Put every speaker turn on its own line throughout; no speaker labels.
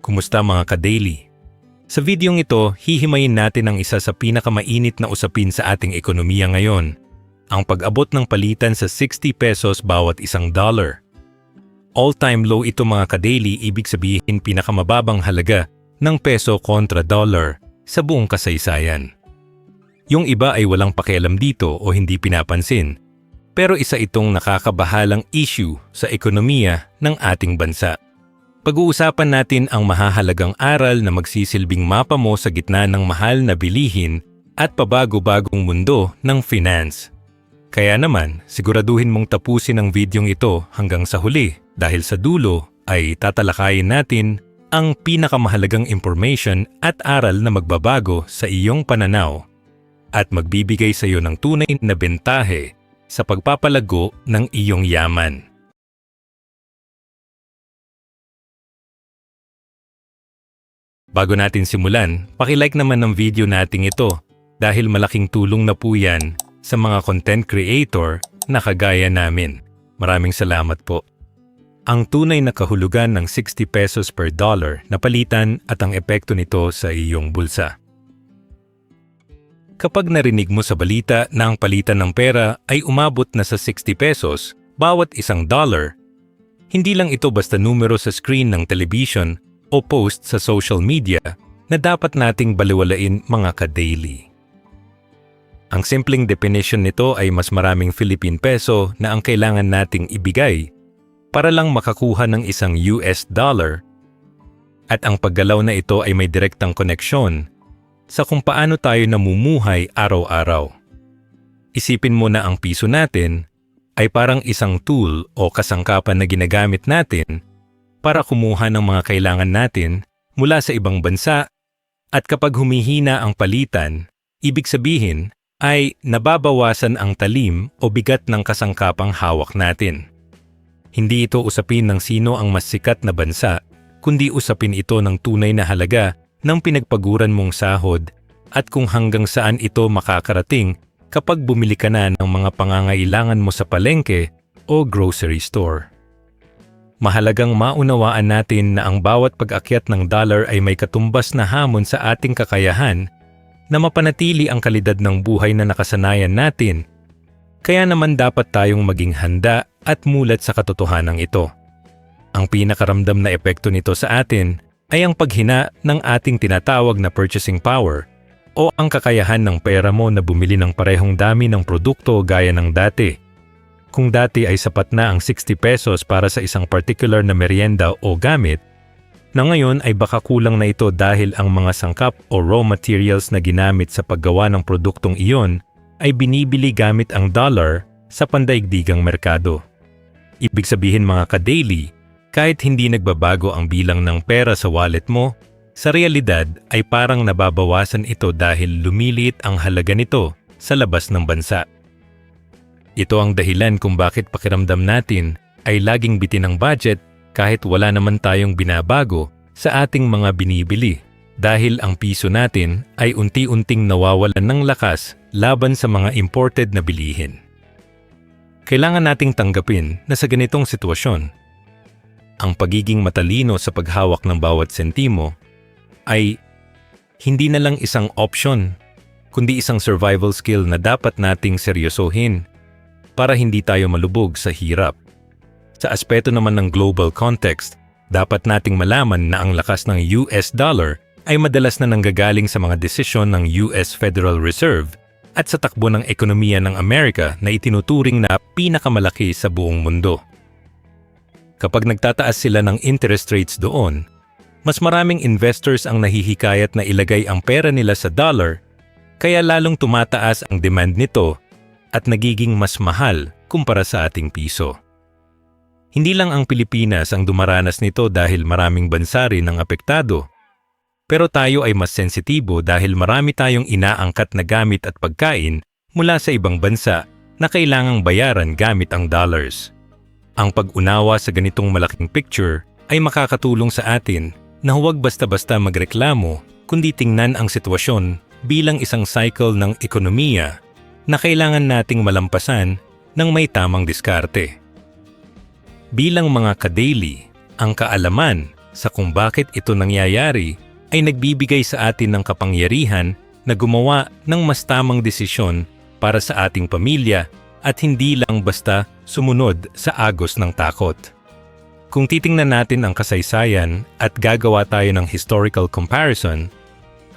Kumusta mga ka-daily? Sa videong ito, hihimayin natin ang isa sa pinakamainit na usapin sa ating ekonomiya ngayon, ang pag-abot ng palitan sa 60 pesos bawat isang dollar. All-time low ito mga ka-daily, ibig sabihin pinakamababang halaga ng peso kontra dollar sa buong kasaysayan. Yung iba ay walang pakialam dito o hindi pinapansin, pero isa itong nakakabahalang issue sa ekonomiya ng ating bansa. Pag-uusapan natin ang mahahalagang aral na magsisilbing mapa mo sa gitna ng mahal na bilihin at pabago-bagong mundo ng finance. Kaya naman, siguraduhin mong tapusin ang videong ito hanggang sa huli dahil sa dulo ay tatalakayin natin ang pinakamahalagang information at aral na magbabago sa iyong pananaw at magbibigay sa iyo ng tunay na bentahe sa pagpapalago ng iyong yaman. Bago natin simulan, paki-like naman ng video nating ito dahil malaking tulong na po yan sa mga content creator na kagaya namin. Maraming salamat po. Ang tunay na kahulugan ng 60 pesos per dollar na palitan at ang epekto nito sa iyong bulsa. Kapag narinig mo sa balita na ang palitan ng pera ay umabot na sa 60 pesos bawat isang dollar, hindi lang ito basta numero sa screen ng television o post sa social media na dapat nating baliwalain mga ka-daily. Ang simpleng definition nito ay mas maraming Philippine peso na ang kailangan nating ibigay para lang makakuha ng isang US dollar, at ang paggalaw na ito ay may direktang koneksyon sa kung paano tayo namumuhay araw-araw. Isipin mo na ang piso natin ay parang isang tool o kasangkapan na ginagamit natin para kumuha ng mga kailangan natin mula sa ibang bansa, at kapag humihina ang palitan, ibig sabihin ay nababawasan ang talim o bigat ng kasangkapang hawak natin. Hindi ito usapin ng sino ang mas sikat na bansa, kundi usapin ito ng tunay na halaga ng pinagpaguran mong sahod at kung hanggang saan ito makakarating kapag bumili ka na ng mga pangangailangan mo sa palengke o grocery store. Mahalagang maunawaan natin na ang bawat pag-akyat ng dollar ay may katumbas na hamon sa ating kakayahan na mapanatili ang kalidad ng buhay na nakasanayan natin. Kaya naman dapat tayong maging handa at mulat sa katotohanan ito. Ang pinakaramdam na epekto nito sa atin ay ang paghina ng ating tinatawag na purchasing power o ang kakayahan ng pera mo na bumili ng parehong dami ng produkto gaya ng dati. Kung dati ay sapat na ang 60 pesos para sa isang particular na merienda o gamit, na ngayon ay baka kulang na ito dahil ang mga sangkap o raw materials na ginamit sa paggawa ng produktong iyon ay binibili gamit ang dollar sa pandaigdigang merkado. Ibig sabihin mga ka-daily, kahit hindi nagbabago ang bilang ng pera sa wallet mo, sa realidad ay parang nababawasan ito dahil lumiliit ang halaga nito sa labas ng bansa. Ito ang dahilan kung bakit pakiramdam natin ay laging bitin ang budget kahit wala naman tayong binabago sa ating mga binibili dahil ang piso natin ay unti-unting nawawalan ng lakas laban sa mga imported na bilihin. Kailangan nating tanggapin na sa ganitong sitwasyon, ang pagiging matalino sa paghawak ng bawat sentimo ay hindi na lang isang option, kundi isang survival skill na dapat nating seryosohin para hindi tayo malubog sa hirap. Sa aspeto naman ng global context, dapat nating malaman na ang lakas ng US dollar ay madalas na nanggagaling sa mga desisyon ng US Federal Reserve at sa takbo ng ekonomiya ng Amerika na itinuturing na pinakamalaki sa buong mundo. Kapag nagtataas sila ng interest rates doon, mas maraming investors ang nahihikayat na ilagay ang pera nila sa dollar, kaya lalong tumataas ang demand nito at nagiging mas mahal kumpara sa ating piso. Hindi lang ang Pilipinas ang dumaranas nito dahil maraming bansa rin ang apektado. Pero tayo ay mas sensitibo dahil marami tayong inaangkat na gamit at pagkain mula sa ibang bansa na kailangang bayaran gamit ang dollars. Ang pag-unawa sa ganitong malaking picture ay makakatulong sa atin na huwag basta-basta magreklamo kundi tingnan ang sitwasyon bilang isang cycle ng ekonomiya na kailangan nating malampasan ng may tamang diskarte. Bilang mga ka-daily, ang kaalaman sa kung bakit ito nangyayari ay nagbibigay sa atin ng kapangyarihan na gumawa ng mas tamang desisyon para sa ating pamilya at hindi lang basta sumunod sa agos ng takot. Kung titingnan natin ang kasaysayan at gagawa tayo ng historical comparison,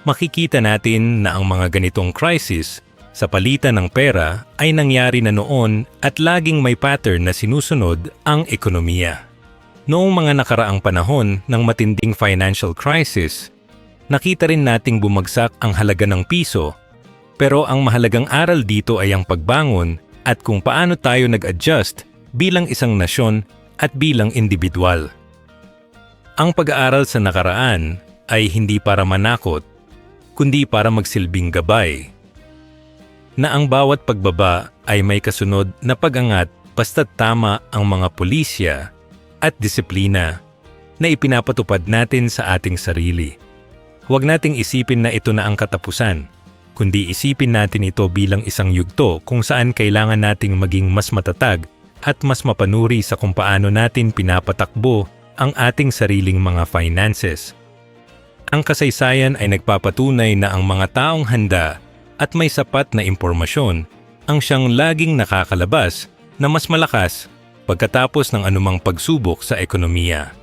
makikita natin na ang mga ganitong crisis sa palitan ng pera ay nangyari na noon at laging may pattern na sinusunod ang ekonomiya. Noong mga nakaraang panahon ng matinding financial crisis, nakita rin nating bumagsak ang halaga ng piso, pero ang mahalagang aral dito ay ang pagbangon at kung paano tayo nag-adjust bilang isang nasyon at bilang individual. Ang pag-aaral sa nakaraan ay hindi para manakot, kundi para magsilbing gabay, na ang bawat pagbaba ay may kasunod na pag-angat basta't tama ang mga pulisya at disiplina na ipinapatupad natin sa ating sarili. Huwag nating isipin na ito na ang katapusan, kundi isipin natin ito bilang isang yugto kung saan kailangan nating maging mas matatag at mas mapanuri sa kung paano natin pinapatakbo ang ating sariling mga finances. Ang kasaysayan ay nagpapatunay na ang mga taong handa at may sapat na impormasyon ang siyang laging nakakalabas na mas malakas pagkatapos ng anumang pagsubok sa ekonomiya.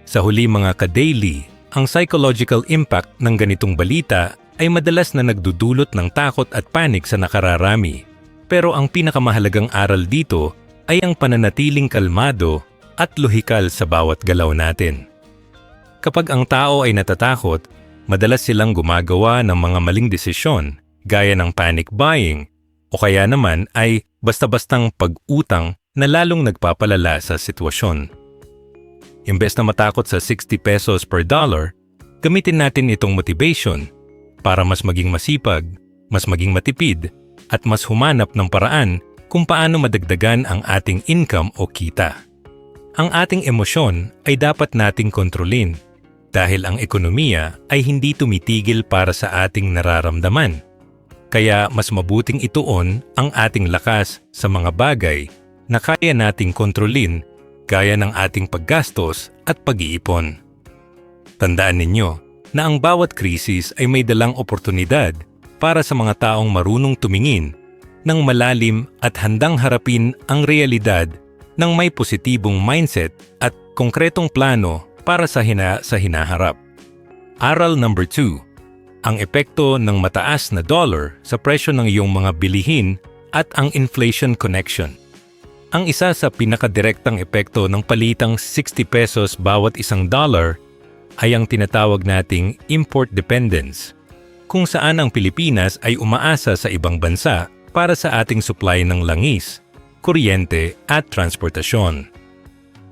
Sa huli mga ka-daily, ang psychological impact ng ganitong balita ay madalas na nagdudulot ng takot at panik sa nakararami. Pero ang pinakamahalagang aral dito ay ang pananatiling kalmado at lohikal sa bawat galaw natin. Kapag ang tao ay natatakot, madalas silang gumagawa ng mga maling desisyon gaya ng panic buying o kaya naman ay basta-bastang pag-utang na lalong nagpapalala sa sitwasyon. Imbes na matakot sa 60 pesos per dollar, gamitin natin itong motivation para mas maging masipag, mas maging matipid, at mas humanap ng paraan kung paano madagdagan ang ating income o kita. Ang ating emosyon ay dapat nating kontrolin dahil ang ekonomiya ay hindi tumitigil para sa ating nararamdaman. Kaya mas mabuting ituon ang ating lakas sa mga bagay na kaya nating kontrolin gaya ng ating paggastos at pag-iipon. Tandaan ninyo na ang bawat krisis ay may dalang oportunidad para sa mga taong marunong tumingin ng malalim at handang harapin ang realidad ng may positibong mindset at konkretong plano para sa hinaharap. Aral number 2. Ang epekto ng mataas na dollar sa presyo ng iyong mga bilihin at ang inflation connection. Ang isa sa pinakadirektang epekto ng palitang 60 pesos bawat isang dollar ay ang tinatawag nating import dependence, kung saan ang Pilipinas ay umaasa sa ibang bansa para sa ating supply ng langis, kuryente at transportasyon.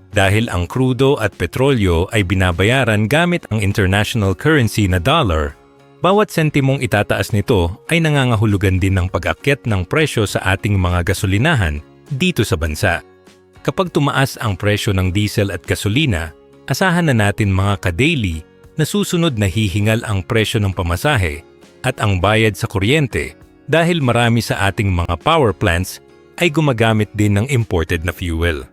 Dahil ang krudo at petrolyo ay binabayaran gamit ang international currency na dollar, bawat sentimong itataas nito ay nangangahulugan din ng pag-akyat ng presyo sa ating mga gasolinahan dito sa bansa. Kapag tumaas ang presyo ng diesel at gasolina, asahan na natin mga ka-daily na susunod na hihingal ang presyo ng pamasahe at ang bayad sa kuryente dahil marami sa ating mga power plants ay gumagamit din ng imported na fuel.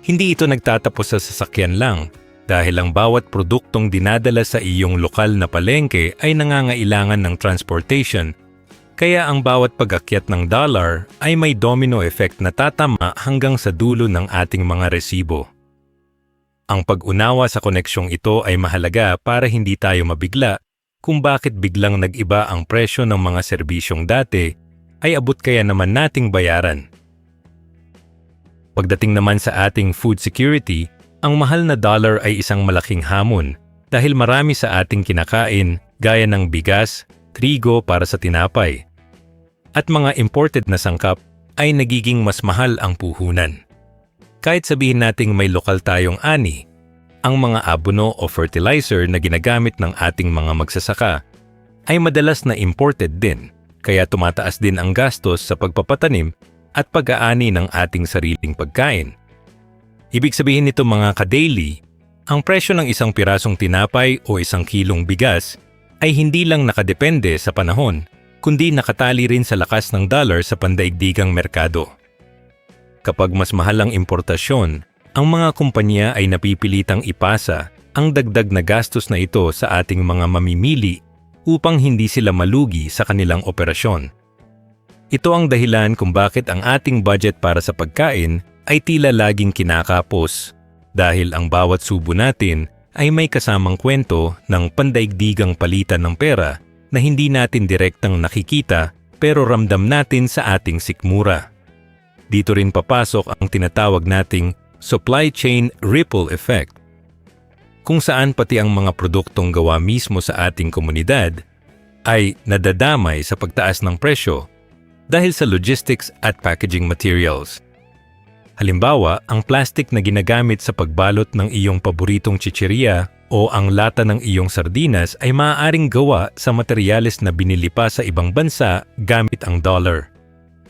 Hindi ito nagtatapos sa sasakyan lang dahil ang bawat produktong dinadala sa iyong lokal na palengke ay nangangailangan ng transportation, kaya ang bawat pag-akyat ng dollar ay may domino effect na tatama hanggang sa dulo ng ating mga resibo. Ang pag-unawa sa koneksyong ito ay mahalaga para hindi tayo mabigla kung bakit biglang nag-iba ang presyo ng mga serbisyong dati ay abot kaya naman nating bayaran. Pagdating naman sa ating food security, ang mahal na dollar ay isang malaking hamon dahil marami sa ating kinakain gaya ng bigas, trigo para sa tinapay, at mga imported na sangkap ay nagiging mas mahal ang puhunan. Kahit sabihin nating may lokal tayong ani, ang mga abono o fertilizer na ginagamit ng ating mga magsasaka ay madalas na imported din, kaya tumataas din ang gastos sa pagpapatanim at pag-aani ng ating sariling pagkain. Ibig sabihin nito mga ka-daily, ang presyo ng isang pirasong tinapay o isang kilong bigas ay hindi lang nakadepende sa panahon, kundi nakatali rin sa lakas ng dollar sa pandaigdigang merkado. Kapag mas mahal ang importasyon ang mga kumpanya ay napipilitang ipasa ang dagdag na gastos na ito sa ating mga mamimili upang hindi sila malugi sa kanilang operasyon. Ito ang dahilan kung bakit ang ating budget para sa pagkain ay tila laging kinakapos dahil ang bawat subo natin ay may kasamang kwento ng pandaigdigang palitan ng pera na hindi natin direktang nakikita pero ramdam natin sa ating sikmura. Dito rin papasok ang tinatawag nating supply chain ripple effect, kung saan pati ang mga produktong gawa mismo sa ating komunidad ay nadadamay sa pagtaas ng presyo dahil sa logistics at packaging materials. Halimbawa, ang plastic na ginagamit sa pagbalot ng iyong paboritong chichirya o ang lata ng iyong sardinas ay maaaring gawa sa materyales na binili pa sa ibang bansa gamit ang dollar.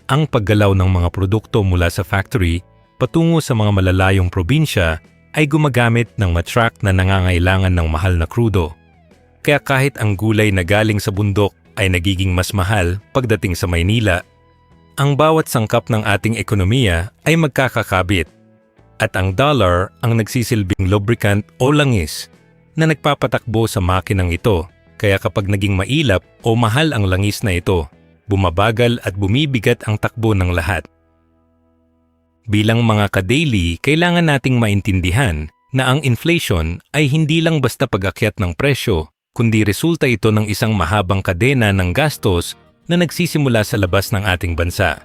Ang paggalaw ng mga produkto mula sa factory patungo sa mga malalayong probinsya ay gumagamit ng matruck na nangangailangan ng mahal na krudo. Kaya kahit ang gulay na galing sa bundok ay nagiging mas mahal pagdating sa Maynila, ang bawat sangkap ng ating ekonomiya ay magkakakabit at ang dollar ang nagsisilbing lubricant o langis na nagpapatakbo sa makinang ito. Kaya kapag naging mailap o mahal ang langis na ito, bumabagal at bumibigat ang takbo ng lahat. Bilang mga ka-daily, kailangan nating maintindihan na ang inflation ay hindi lang basta pag-akyat ng presyo, kundi resulta ito ng isang mahabang kadena ng gastos na nagsisimula sa labas ng ating bansa.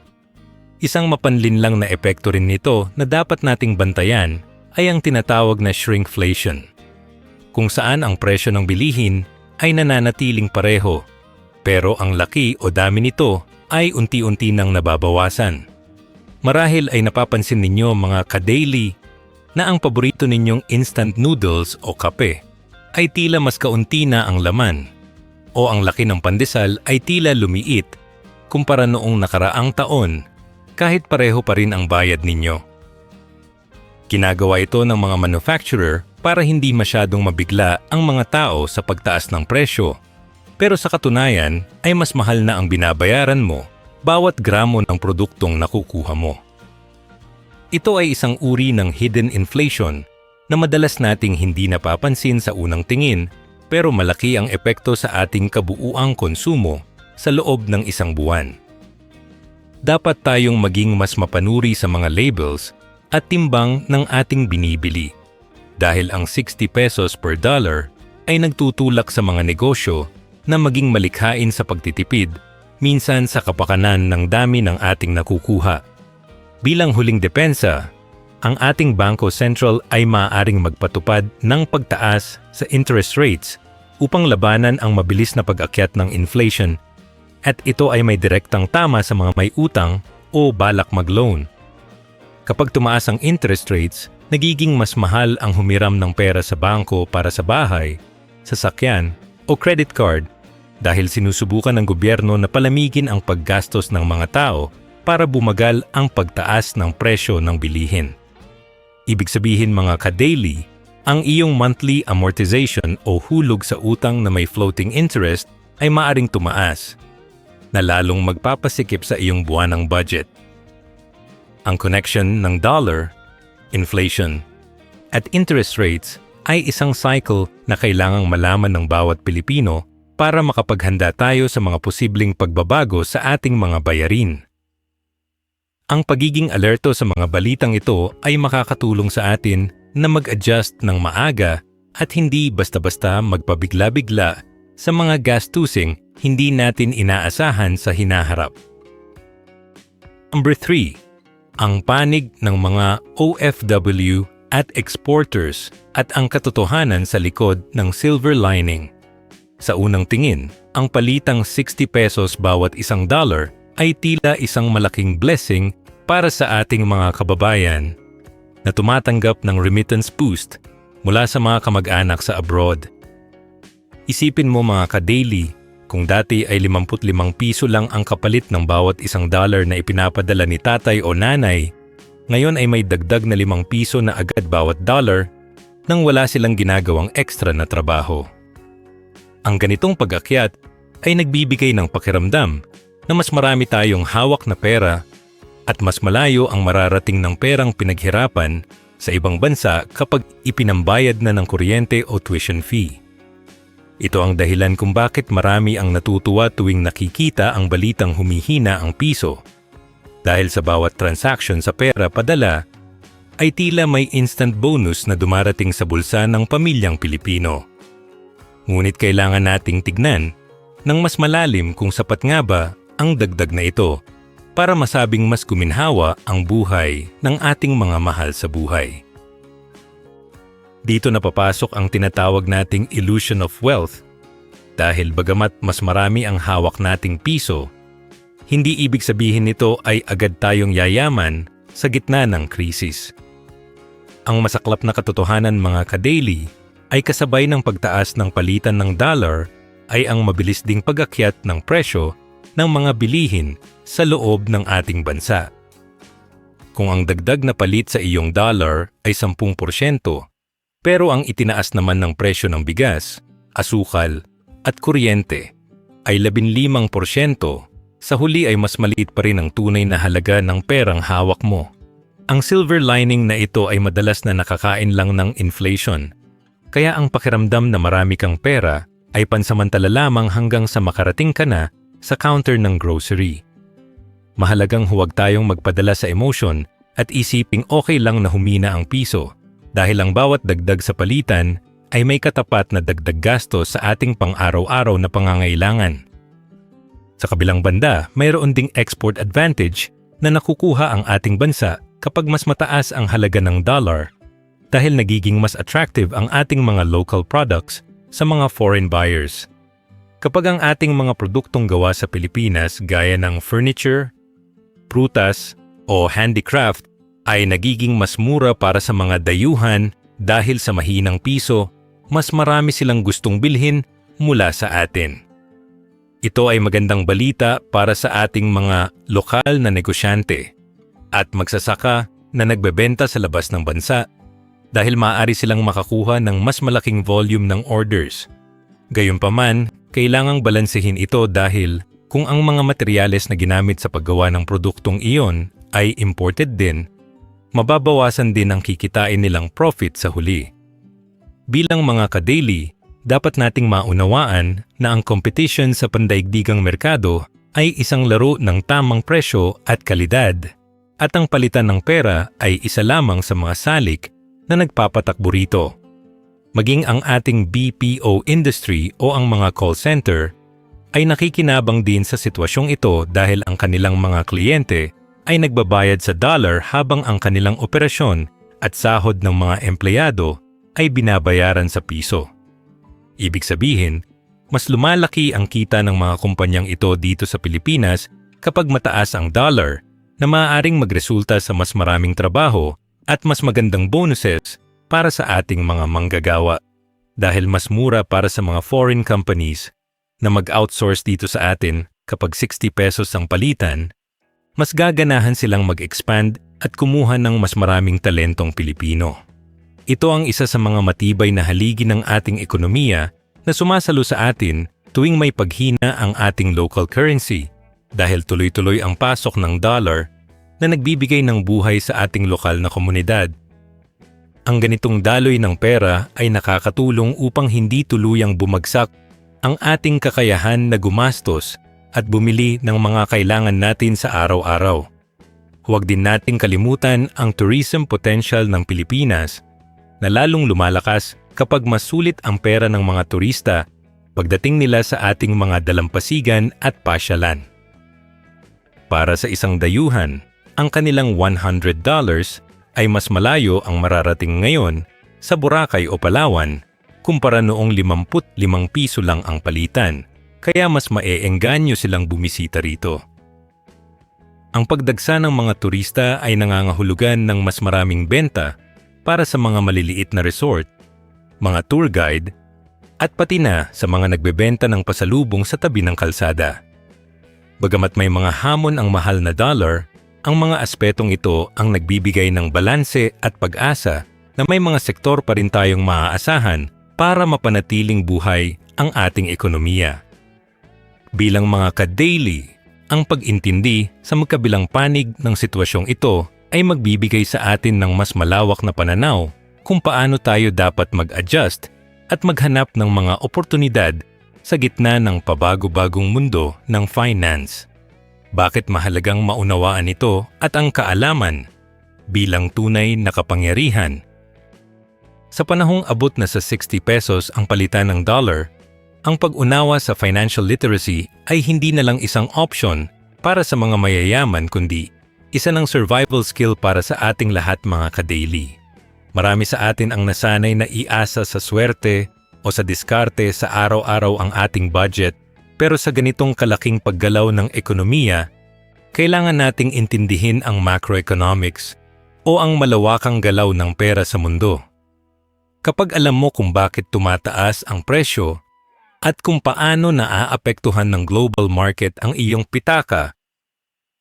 Isang mapanlinlang na epekto rin nito na dapat nating bantayan ay ang tinatawag na shrinkflation, kung saan ang presyo ng bilihin ay nananatiling pareho, pero ang laki o dami nito ay unti-unti nang nababawasan. Marahil ay napapansin ninyo mga ka-daily na ang paborito ninyong instant noodles o kape ay tila mas kaunti na ang laman o ang laki ng pandesal ay tila lumiit kumpara noong nakaraang taon kahit pareho pa rin ang bayad ninyo. Ginagawa ito ng mga manufacturer para hindi masyadong mabigla ang mga tao sa pagtaas ng presyo, pero sa katunayan ay mas mahal na ang binabayaran mo bawat gramo ng produktong nakukuha mo. Ito ay isang uri ng hidden inflation na madalas nating hindi napapansin sa unang tingin pero malaki ang epekto sa ating kabuuang konsumo sa loob ng isang buwan. Dapat tayong maging mas mapanuri sa mga labels at timbang ng ating binibili dahil ang 60 pesos per dollar ay nagtutulak sa mga negosyo na maging malikhain sa pagtitipid, minsan sa kapakanan ng dami ng ating nakukuha. Bilang huling depensa, ang ating Bangko Sentral ay maaaring magpatupad ng pagtaas sa interest rates upang labanan ang mabilis na pag-akyat ng inflation, at ito ay may direktang tama sa mga may utang o balak mag-loan. Kapag tumaas ang interest rates, nagiging mas mahal ang humiram ng pera sa bangko para sa bahay, sasakyan o credit card dahil sinusubukan ng gobyerno na palamigin ang paggastos ng mga tao para bumagal ang pagtaas ng presyo ng bilihin. Ibig sabihin mga ka-daily, ang iyong monthly amortization o hulog sa utang na may floating interest ay maaring tumaas, na lalong magpapasikip sa iyong buwanang budget. Ang connection ng dollar, inflation, at interest rates ay isang cycle na kailangang malaman ng bawat Pilipino para makapaghanda tayo sa mga posibleng pagbabago sa ating mga bayarin. Ang pagiging alerto sa mga balitang ito ay makakatulong sa atin na mag-adjust ng maaga at hindi basta-basta magpabigla-bigla sa mga gastusing hindi natin inaasahan sa hinaharap. Number 3. Ang panig ng mga OFW at exporters at ang katotohanan sa likod ng silver lining. Sa unang tingin, ang palitang 60 pesos bawat isang dollar ay tila isang malaking blessing para sa ating mga kababayan na tumatanggap ng remittance boost mula sa mga kamag-anak sa abroad. Isipin mo mga ka-daily, kung dati ay 55 piso lang ang kapalit ng bawat isang dollar na ipinapadala ni tatay o nanay, ngayon ay may dagdag na 5 piso na agad bawat dollar nang wala silang ginagawang extra na trabaho. Ang ganitong pag-akyat ay nagbibigay ng pakiramdam na mas marami tayong hawak na pera at mas malayo ang mararating ng perang pinaghirapan sa ibang bansa kapag ipinambayad na ng kuryente o tuition fee. Ito ang dahilan kung bakit marami ang natutuwa tuwing nakikita ang balitang humihina ang piso. Dahil sa bawat transaction sa pera padala, ay tila may instant bonus na dumarating sa bulsa ng pamilyang Pilipino. Ngunit kailangan nating tignan ng mas malalim kung sapat nga ba ang dagdag na ito para masabing mas guminhawa ang buhay ng ating mga mahal sa buhay. Dito na papasok ang tinatawag nating illusion of wealth dahil bagamat mas marami ang hawak nating piso, hindi ibig sabihin nito ay agad tayong yayaman sa gitna ng krisis. Ang masaklap na katotohanan mga ka-daily ay kasabay ng pagtaas ng palitan ng dollar ay ang mabilis ding pag-akyat ng presyo ng mga bilihin sa loob ng ating bansa. Kung ang dagdag na palit sa iyong dollar ay 10%, pero ang itinaas naman ng presyo ng bigas, asukal at kuryente ay 15%, sa huli ay mas maliit pa rin ang tunay na halaga ng perang hawak mo. Ang silver lining na ito ay madalas na nakakain lang ng inflation, kaya ang pakiramdam na marami kang pera ay pansamantala lamang hanggang sa makarating ka na sa counter ng grocery. Mahalagang huwag tayong magpadala sa emotion at isiping okay lang na humina ang piso dahil ang bawat dagdag sa palitan ay may katapat na dagdag gasto sa ating pang-araw-araw na pangangailangan. Sa kabilang banda, mayroon ding export advantage na nakukuha ang ating bansa kapag mas mataas ang halaga ng dollar dahil nagiging mas attractive ang ating mga local products sa mga foreign buyers. Kapag ang ating mga produktong gawa sa Pilipinas gaya ng furniture, prutas o handicraft ay nagiging mas mura para sa mga dayuhan dahil sa mahinang piso, mas marami silang gustong bilhin mula sa atin. Ito ay magandang balita para sa ating mga lokal na negosyante at magsasaka na nagbebenta sa labas ng bansa dahil maaari silang makakuha ng mas malaking volume ng orders. Gayunpaman, kailangang balansehin ito dahil kung ang mga materyales na ginamit sa paggawa ng produktong iyon ay imported din, mababawasan din ang kikitain nilang profit sa huli. Bilang mga ka-daily, dapat nating maunawaan na ang competition sa pandaigdigang merkado ay isang laro ng tamang presyo at kalidad, at ang palitan ng pera ay isa lamang sa mga salik na nagpapatakbo rito. Maging ang ating BPO industry o ang mga call center ay nakikinabang din sa sitwasyong ito dahil ang kanilang mga kliyente ay nagbabayad sa dollar habang ang kanilang operasyon at sahod ng mga empleyado ay binabayaran sa piso. Ibig sabihin, mas lumalaki ang kita ng mga kumpanyang ito dito sa Pilipinas kapag mataas ang dollar na maaaring magresulta sa mas maraming trabaho at mas magandang bonuses para sa ating mga manggagawa dahil mas mura para sa mga foreign companies na mag-outsource dito sa atin kapag 60 pesos ang palitan, mas gaganahan silang mag-expand at kumuha ng mas maraming talentong Pilipino. Ito ang isa sa mga matibay na haligi ng ating ekonomiya na sumasalo sa atin tuwing may paghina ang ating local currency dahil tuloy-tuloy ang pasok ng dollar na nagbibigay ng buhay sa ating lokal na komunidad. Ang ganitong daloy ng pera ay nakakatulong upang hindi tuluyang bumagsak ang ating kakayahan na gumastos at bumili ng mga kailangan natin sa araw-araw. Huwag din nating kalimutan ang tourism potential ng Pilipinas na lalong lumalakas kapag mas sulit ang pera ng mga turista pagdating nila sa ating mga dalampasigan at pasyalan. Para sa isang dayuhan, ang kanilang $100 ay mas malayo ang mararating ngayon sa Boracay o Palawan kumpara noong 55 piso lang ang palitan, kaya mas maeengganyo silang bumisita rito. Ang pagdagsa ng mga turista ay nangangahulugan ng mas maraming benta para sa mga maliliit na resort, mga tour guide, at pati na sa mga nagbebenta ng pasalubong sa tabi ng kalsada. Bagamat may mga hamon ang mahal na dollar, ang mga aspetong ito ang nagbibigay ng balanse at pag-asa na may mga sektor pa rin tayong maaasahan para mapanatiling buhay ang ating ekonomiya. Bilang mga ka-daily, ang pag-intindi sa magkabilang panig ng sitwasyong ito ay magbibigay sa atin ng mas malawak na pananaw kung paano tayo dapat mag-adjust at maghanap ng mga oportunidad sa gitna ng pabago-bagong mundo ng finance. Bakit mahalagang maunawaan ito at ang kaalaman bilang tunay na kapangyarihan? Sa panahong abot na sa 60 pesos ang palitan ng dollar, ang pag-unawa sa financial literacy ay hindi na lang isang option para sa mga mayayaman kundi isa ng survival skill para sa ating lahat mga ka-daily. Marami sa atin ang nasanay na iasa sa swerte o sa diskarte sa araw-araw ang ating budget, pero sa ganitong kalaking paggalaw ng ekonomiya, kailangan nating intindihin ang macroeconomics o ang malawakang galaw ng pera sa mundo. Kapag alam mo kung bakit tumataas ang presyo at kung paano naaapektuhan ng global market ang iyong pitaka,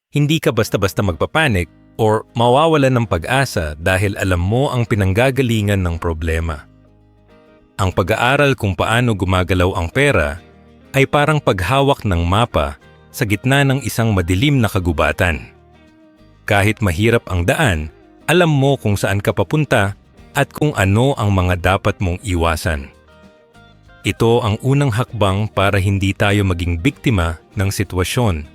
hindi ka basta-basta magpapanik or mawawalan ng pag-asa dahil alam mo ang pinanggagalingan ng problema. Ang pag-aaral kung paano gumagalaw ang pera ay parang paghawak ng mapa sa gitna ng isang madilim na kagubatan. Kahit mahirap ang daan, alam mo kung saan ka papunta at kung ano ang mga dapat mong iwasan. Ito ang unang hakbang para hindi tayo maging biktima ng sitwasyon,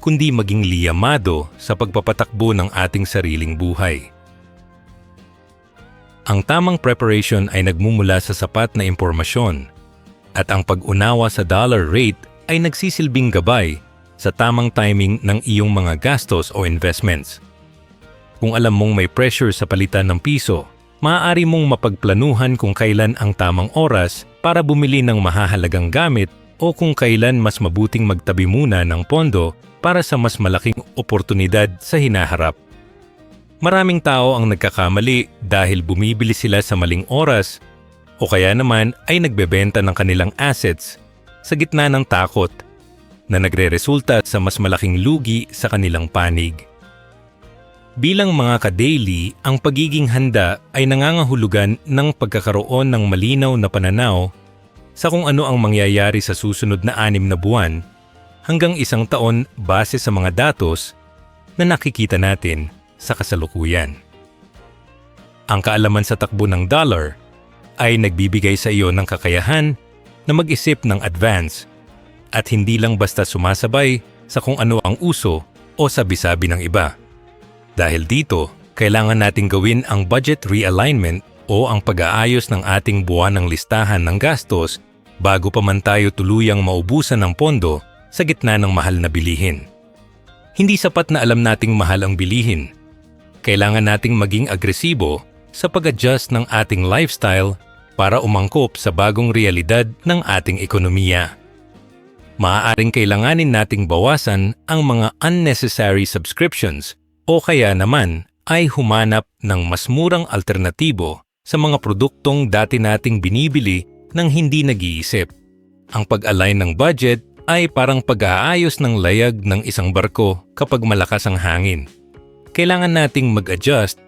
kundi maging liyamado sa pagpapatakbo ng ating sariling buhay. Ang tamang preparation ay nagmumula sa sapat na impormasyon, at ang pag-unawa sa dollar rate ay nagsisilbing gabay sa tamang timing ng iyong mga gastos o investments. Kung alam mong may pressure sa palitan ng piso, maaari mong mapagplanuhan kung kailan ang tamang oras para bumili ng mahahalagang gamit o kung kailan mas mabuting magtabi muna ng pondo para sa mas malaking oportunidad sa hinaharap. Maraming tao ang nagkakamali dahil bumibili sila sa maling oras o kaya naman ay nagbebenta ng kanilang assets sa gitna ng takot na nagreresulta sa mas malaking lugi sa kanilang panig. Bilang mga ka-daily, ang pagiging handa ay nangangahulugan ng pagkakaroon ng malinaw na pananaw sa kung ano ang mangyayari sa susunod na 6 na buwan hanggang 1 taon base sa mga datos na nakikita natin sa kasalukuyan. Ang kaalaman sa takbo ng dollar ay nagbibigay sa iyo ng kakayahan na mag-isip ng advance at hindi lang basta sumasabay sa kung ano ang uso o sabi-sabi ng iba. Dahil dito, kailangan nating gawin ang budget realignment o ang pag-aayos ng ating buwanang listahan ng gastos bago pa man tayo tuluyang maubusan ng pondo sa gitna ng mahal na bilihin. Hindi sapat na alam nating mahal ang bilihin. Kailangan nating maging agresibo sa pag-adjust ng ating lifestyle para umangkop sa bagong realidad ng ating ekonomiya. Maaaring kailanganin nating bawasan ang mga unnecessary subscriptions o kaya naman ay humanap ng mas murang alternatibo sa mga produktong dati nating binibili nang hindi nag-iisip. Ang pag-align ng budget ay parang pag-aayos ng layag ng isang barko kapag malakas ang hangin. Kailangan nating mag-adjust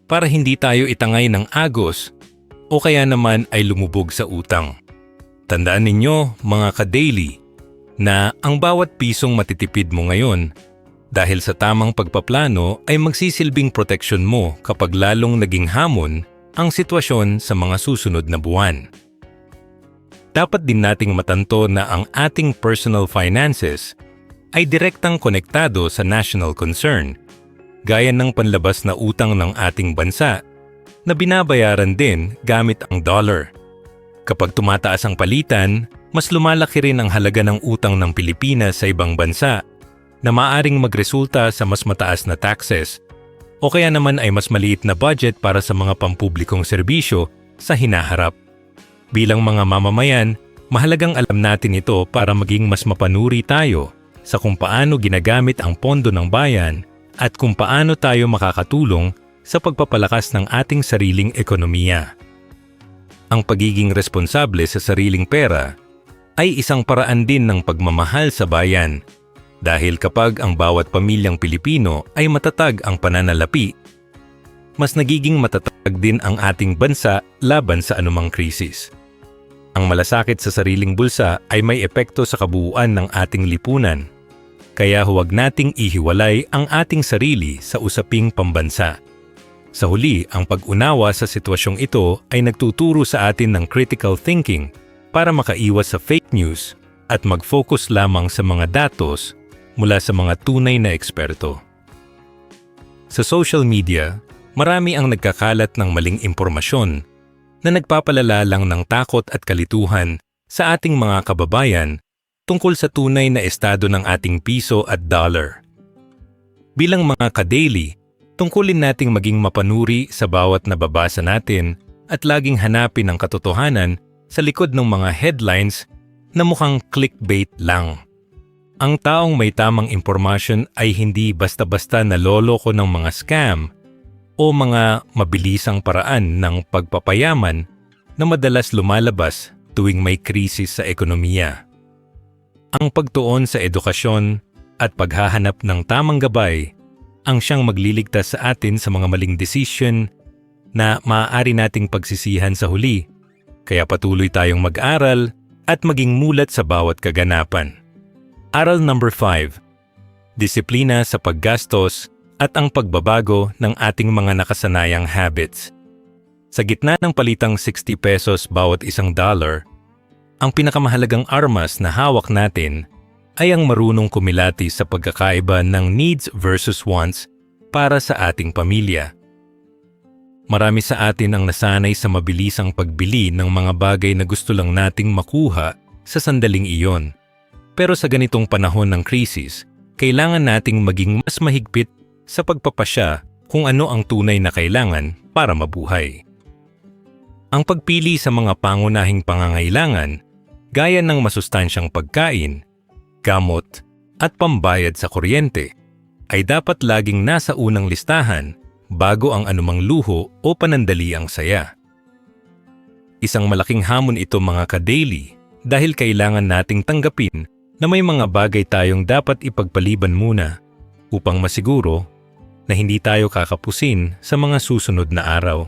para hindi tayo itangay ng agos o kaya naman ay lumubog sa utang. Tandaan ninyo mga ka-daily na ang bawat pisong matitipid mo ngayon dahil sa tamang pagpaplano ay magsisilbing proteksyon mo kapag lalong naging hamon ang sitwasyon sa mga susunod na buwan. Dapat din nating matanto na ang ating personal finances ay direktang konektado sa national concern, gaya ng panlabas na utang ng ating bansa na binabayaran din gamit ang dollar. Kapag tumataas ang palitan, mas lumalaki rin ang halaga ng utang ng Pilipinas sa ibang bansa na maaaring magresulta sa mas mataas na taxes o kaya naman ay mas maliit na budget para sa mga pampublikong serbisyo sa hinaharap. Bilang mga mamamayan, mahalagang alam natin ito para maging mas mapanuri tayo sa kung paano ginagamit ang pondo ng bayan at kung paano tayo makakatulong sa pagpapalakas ng ating sariling ekonomiya. Ang pagiging responsable sa sariling pera ay isang paraan din ng pagmamahal sa bayan. Dahil kapag ang bawat pamilyang Pilipino ay matatag ang pananalapi, mas nagiging matatag din ang ating bansa laban sa anumang krisis. Ang malasakit sa sariling bulsa ay may epekto sa kabuuan ng ating lipunan. Kaya huwag nating ihiwalay ang ating sarili sa usaping pambansa. Sa huli, ang pag-unawa sa sitwasyong ito ay nagtuturo sa atin ng critical thinking para makaiwas sa fake news at mag-focus lamang sa mga datos mula sa mga tunay na eksperto. Sa social media, marami ang nagkakalat ng maling impormasyon na nagpapalala lang ng takot at kalituhan sa ating mga kababayan tungkol sa tunay na estado ng ating piso at dollar. Bilang mga ka-daily, tungkulin nating maging mapanuri sa bawat nababasa natin at laging hanapin ang katotohanan sa likod ng mga headlines na mukhang clickbait lang. Ang taong may tamang impormasyon ay hindi basta-basta naloloko ng mga scam o mga mabilisang paraan ng pagpapayaman na madalas lumalabas tuwing may krisis sa ekonomiya. Ang pagtuon sa edukasyon at paghahanap ng tamang gabay ang siyang magliligtas sa atin sa mga maling desisyon na maaari nating pagsisihan sa huli. Kaya patuloy tayong mag-aral at maging mulat sa bawat kaganapan. Aral number 5. Disiplina sa paggastos at ang pagbabago ng ating mga nakasanayang habits. Sa gitna ng palitang 60 pesos bawat isang dollar, ang pinakamahalagang armas na hawak natin ay ang marunong kumilati sa pagkakaiba ng needs versus wants para sa ating pamilya. Marami sa atin ang nasanay sa mabilisang pagbili ng mga bagay na gusto lang nating makuha sa sandaling iyon. Pero sa ganitong panahon ng krisis, kailangan nating maging mas mahigpit sa pagpapasya kung ano ang tunay na kailangan para mabuhay. Ang pagpili sa mga pangunahing pangangailangan, gaya ng masustansyang pagkain, gamot, at pambayad sa kuryente, ay dapat laging nasa unang listahan bago ang anumang luho o panandaliang saya. Isang malaking hamon ito mga ka-daily dahil kailangan nating tanggapin na may mga bagay tayong dapat ipagpaliban muna upang masiguro na hindi tayo kakapusin sa mga susunod na araw.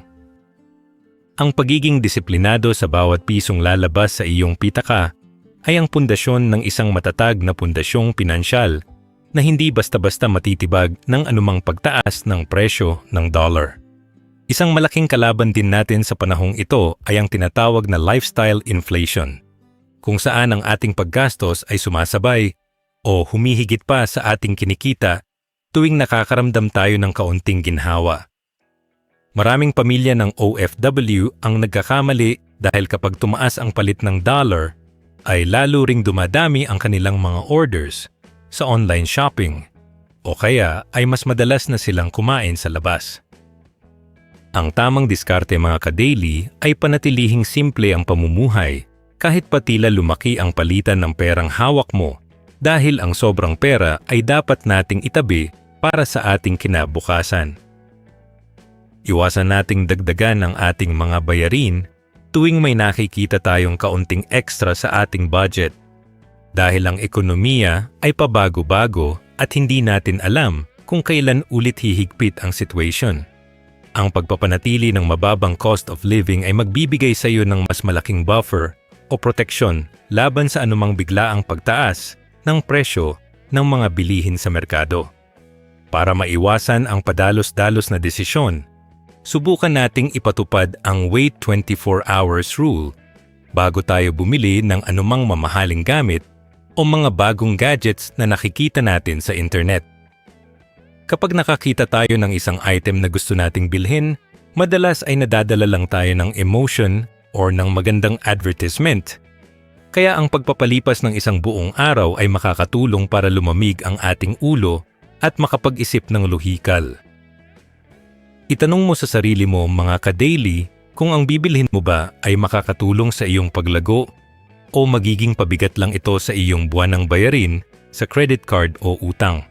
Ang pagiging disiplinado sa bawat pisong lalabas sa iyong pitaka ay ang pundasyon ng isang matatag na pundasyong pinansyal na hindi basta-basta matitibag ng anumang pagtaas ng presyo ng dollar. Isang malaking kalaban din natin sa panahong ito ay ang tinatawag na lifestyle inflation, kung saan ang ating paggastos ay sumasabay o humihigit pa sa ating kinikita tuwing nakakaramdam tayo ng kaunting ginhawa. Maraming pamilya ng OFW ang nagkakamali dahil kapag tumaas ang palit ng dollar, ay lalo ring dumadami ang kanilang mga orders sa online shopping o kaya ay mas madalas na silang kumain sa labas. Ang tamang diskarte mga ka-daily ay panatilihing simple ang pamumuhay kahit pa tila lumaki ang palitan ng perang hawak mo dahil ang sobrang pera ay dapat nating itabi para sa ating kinabukasan. Iwasan nating dagdagan ang ating mga bayarin tuwing may nakikita tayong kaunting extra sa ating budget dahil ang ekonomiya ay pabago-bago at hindi natin alam kung kailan ulit hihigpit ang situation. Ang pagpapanatili ng mababang cost of living ay magbibigay sa iyo ng mas malaking buffer o proteksyon laban sa anumang biglaang pagtaas ng presyo ng mga bilihin sa merkado. Para maiwasan ang padalos-dalos na desisyon, subukan nating ipatupad ang wait 24 hours rule bago tayo bumili ng anumang mamahaling gamit o mga bagong gadgets na nakikita natin sa internet. Kapag nakakita tayo ng isang item na gusto nating bilhin, madalas ay nadadala lang tayo ng emotion or ng magandang advertisement. Kaya ang pagpapalipas ng isang buong araw ay makakatulong para lumamig ang ating ulo at makapag-isip ng lohikal. Itanong mo sa sarili mo mga ka-daily kung ang bibilhin mo ba ay makakatulong sa iyong paglago o magiging pabigat lang ito sa iyong buwanang bayarin sa credit card o utang.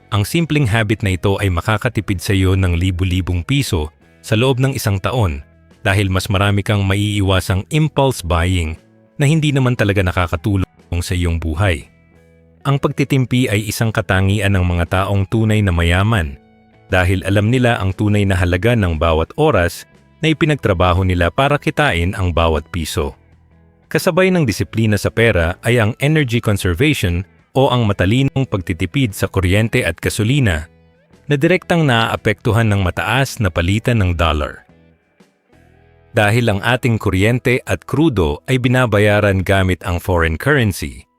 Ang simpleng habit na ito ay makakatipid sa iyo ng libu-libong piso sa loob ng isang taon dahil mas marami kang maiiwasang impulse buying na hindi naman talaga nakakatulong sa iyong buhay. Ang pagtitimpi ay isang katangian ng mga taong tunay na mayaman dahil alam nila ang tunay na halaga ng bawat oras na ipinagtrabaho nila para kitain ang bawat piso. Kasabay ng disiplina sa pera ay ang energy conservation o ang matalinong pagtitipid sa kuryente at gasolina na direktang naaapektuhan ng mataas na palitan ng dollar. Dahil ang ating kuryente at krudo ay binabayaran gamit ang foreign currency,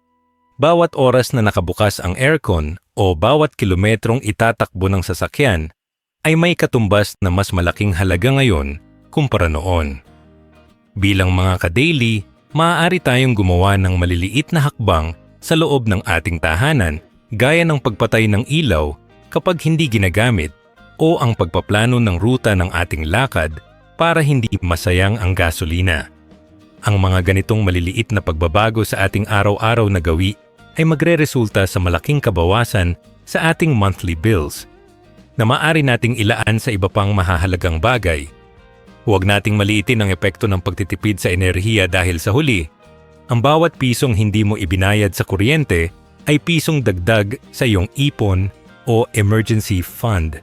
bawat oras na nakabukas ang aircon o bawat kilometrong itatakbo ng sasakyan ay may katumbas na mas malaking halaga ngayon kumpara noon. Bilang mga ka-daily, maaari tayong gumawa ng maliliit na hakbang sa loob ng ating tahanan gaya ng pagpatay ng ilaw kapag hindi ginagamit o ang pagpaplano ng ruta ng ating lakad para hindi masayang ang gasolina. Ang mga ganitong maliliit na pagbabago sa ating araw-araw na gawi ay magreresulta sa malaking kabawasan sa ating monthly bills na maaari nating ilaan sa iba pang mahahalagang bagay. Huwag nating maliitin ang epekto ng pagtitipid sa enerhiya dahil sa huli, ang bawat pisong hindi mo ibinayad sa kuryente ay pisong dagdag sa iyong ipon o emergency fund.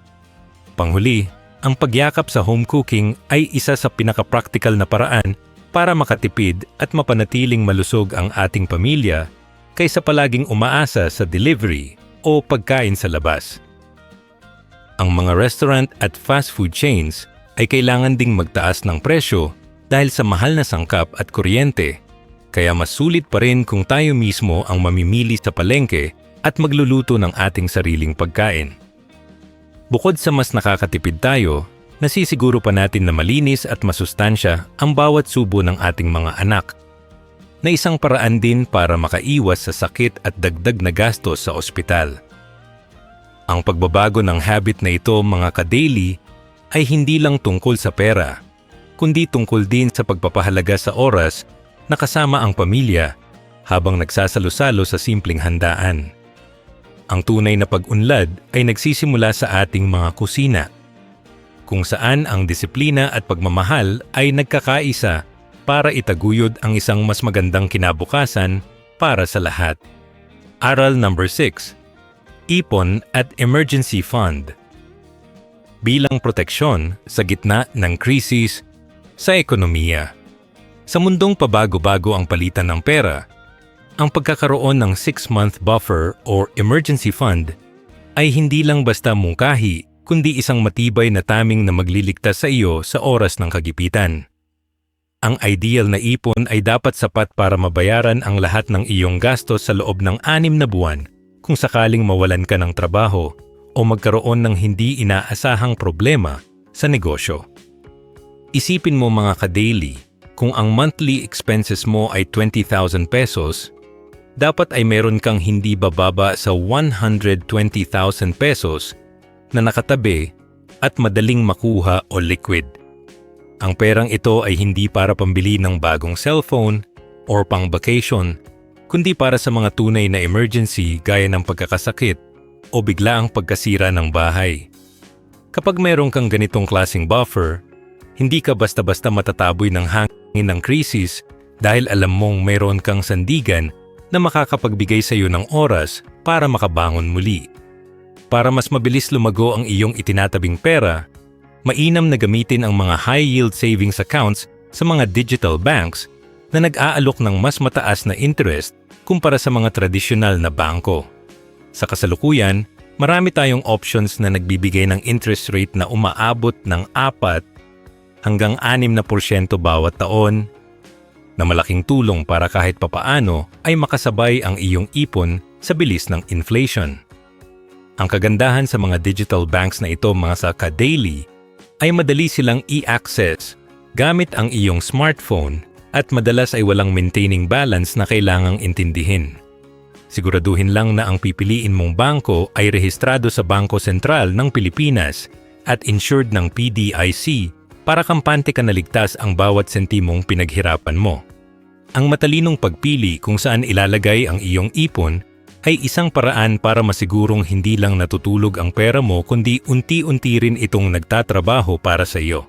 Panghuli, ang pagyakap sa home cooking ay isa sa pinaka-practical na paraan para makatipid at mapanatiling malusog ang ating pamilya kaysa palaging umaasa sa delivery o pagkain sa labas. Ang mga restaurant at fast food chains ay kailangan ding magtaas ng presyo dahil sa mahal na sangkap at kuryente. Kaya mas sulit pa rin kung tayo mismo ang mamimili sa palengke at magluluto ng ating sariling pagkain. Bukod sa mas nakakatipid tayo, nasisiguro pa natin na malinis at masustansya ang bawat subo ng ating mga anak, na isang paraan din para makaiwas sa sakit at dagdag na gastos sa ospital. Ang pagbabago ng habit na ito, mga ka-daily, ay hindi lang tungkol sa pera, kundi tungkol din sa pagpapahalaga sa oras na kasama ang pamilya habang nagsasalo-salo sa simpleng handaan. Ang tunay na pag-unlad ay nagsisimula sa ating mga kusina, kung saan ang disiplina at pagmamahal ay nagkakaisa para itaguyod ang isang mas magandang kinabukasan para sa lahat. Aral number 6. Ipon at Emergency Fund. Bilang proteksyon sa gitna ng krisis sa ekonomiya. Sa mundong pabago-bago ang palitan ng pera, ang pagkakaroon ng 6-month buffer or emergency fund ay hindi lang basta mungkahi kundi isang matibay na taming na magliligtas sa iyo sa oras ng kagipitan. Ang ideal na ipon ay dapat sapat para mabayaran ang lahat ng iyong gastos sa loob ng 6 na buwan kung sakaling mawalan ka ng trabaho o magkaroon ng hindi inaasahang problema sa negosyo. Isipin mo, mga ka-daily, kung ang monthly expenses mo ay 20,000 pesos, dapat ay meron kang hindi bababa sa 120,000 pesos na nakatabi at madaling makuha o liquid. Ang perang ito ay hindi para pambili ng bagong cellphone or pang-vacation, kundi para sa mga tunay na emergency gaya ng pagkakasakit o biglaang pagkasira ng bahay. Kapag meron kang ganitong klaseng buffer, hindi ka basta-basta matataboy ng hangin ng krisis dahil alam mong meron kang sandigan na makakapagbigay sa iyo ng oras para makabangon muli. Para mas mabilis lumago ang iyong itinatabing pera, mainam na gamitin ang mga high-yield savings accounts sa mga digital banks na nag-aalok ng mas mataas na interest kumpara sa mga tradisyonal na bangko. Sa kasalukuyan, marami tayong options na nagbibigay ng interest rate na umaabot ng 4 hanggang 6% bawat taon, na malaking tulong para kahit papaano ay makasabay ang iyong ipon sa bilis ng inflation. Ang kagandahan sa mga digital banks na ito, mga sa ka-daily, ay madali silang i-access gamit ang iyong smartphone at madalas ay walang maintaining balance na kailangang intindihin. Siguraduhin lang na ang pipiliin mong bangko ay rehistrado sa Bangko Sentral ng Pilipinas at insured ng PDIC para kampante ka na ligtas ang bawat sentimong pinaghirapan mo. Ang matalinong pagpili kung saan ilalagay ang iyong ipon ay isang paraan para masigurong hindi lang natutulog ang pera mo kundi unti-unti rin itong nagtatrabaho para sa iyo.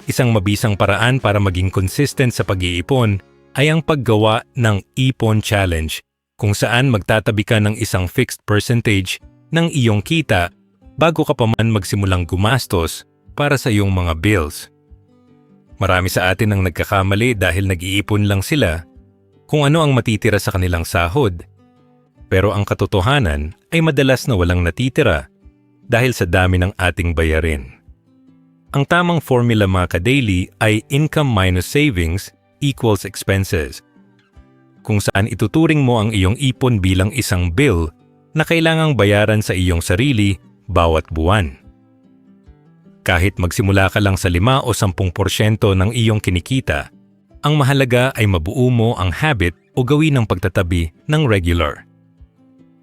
Isang mabisang paraan para maging consistent sa pag-iipon ay ang paggawa ng Ipon Challenge, kung saan magtatabi ka ng isang fixed percentage ng iyong kita bago ka pa man magsimulang gumastos para sa iyong mga bills. Marami sa atin ang nagkakamali dahil nag-iipon lang sila kung ano ang matitira sa kanilang sahod, Pero ang katotohanan ay madalas na walang natitira dahil sa dami ng ating bayarin. Ang tamang formula mga ka-daily ay income minus savings equals expenses, kung saan ituturing mo ang iyong ipon bilang isang bill na kailangang bayaran sa iyong sarili bawat buwan. Kahit magsimula ka lang sa 5 o 10% ng iyong kinikita, ang mahalaga ay mabuo mo ang habit o gawin ng pagtatabi ng regular.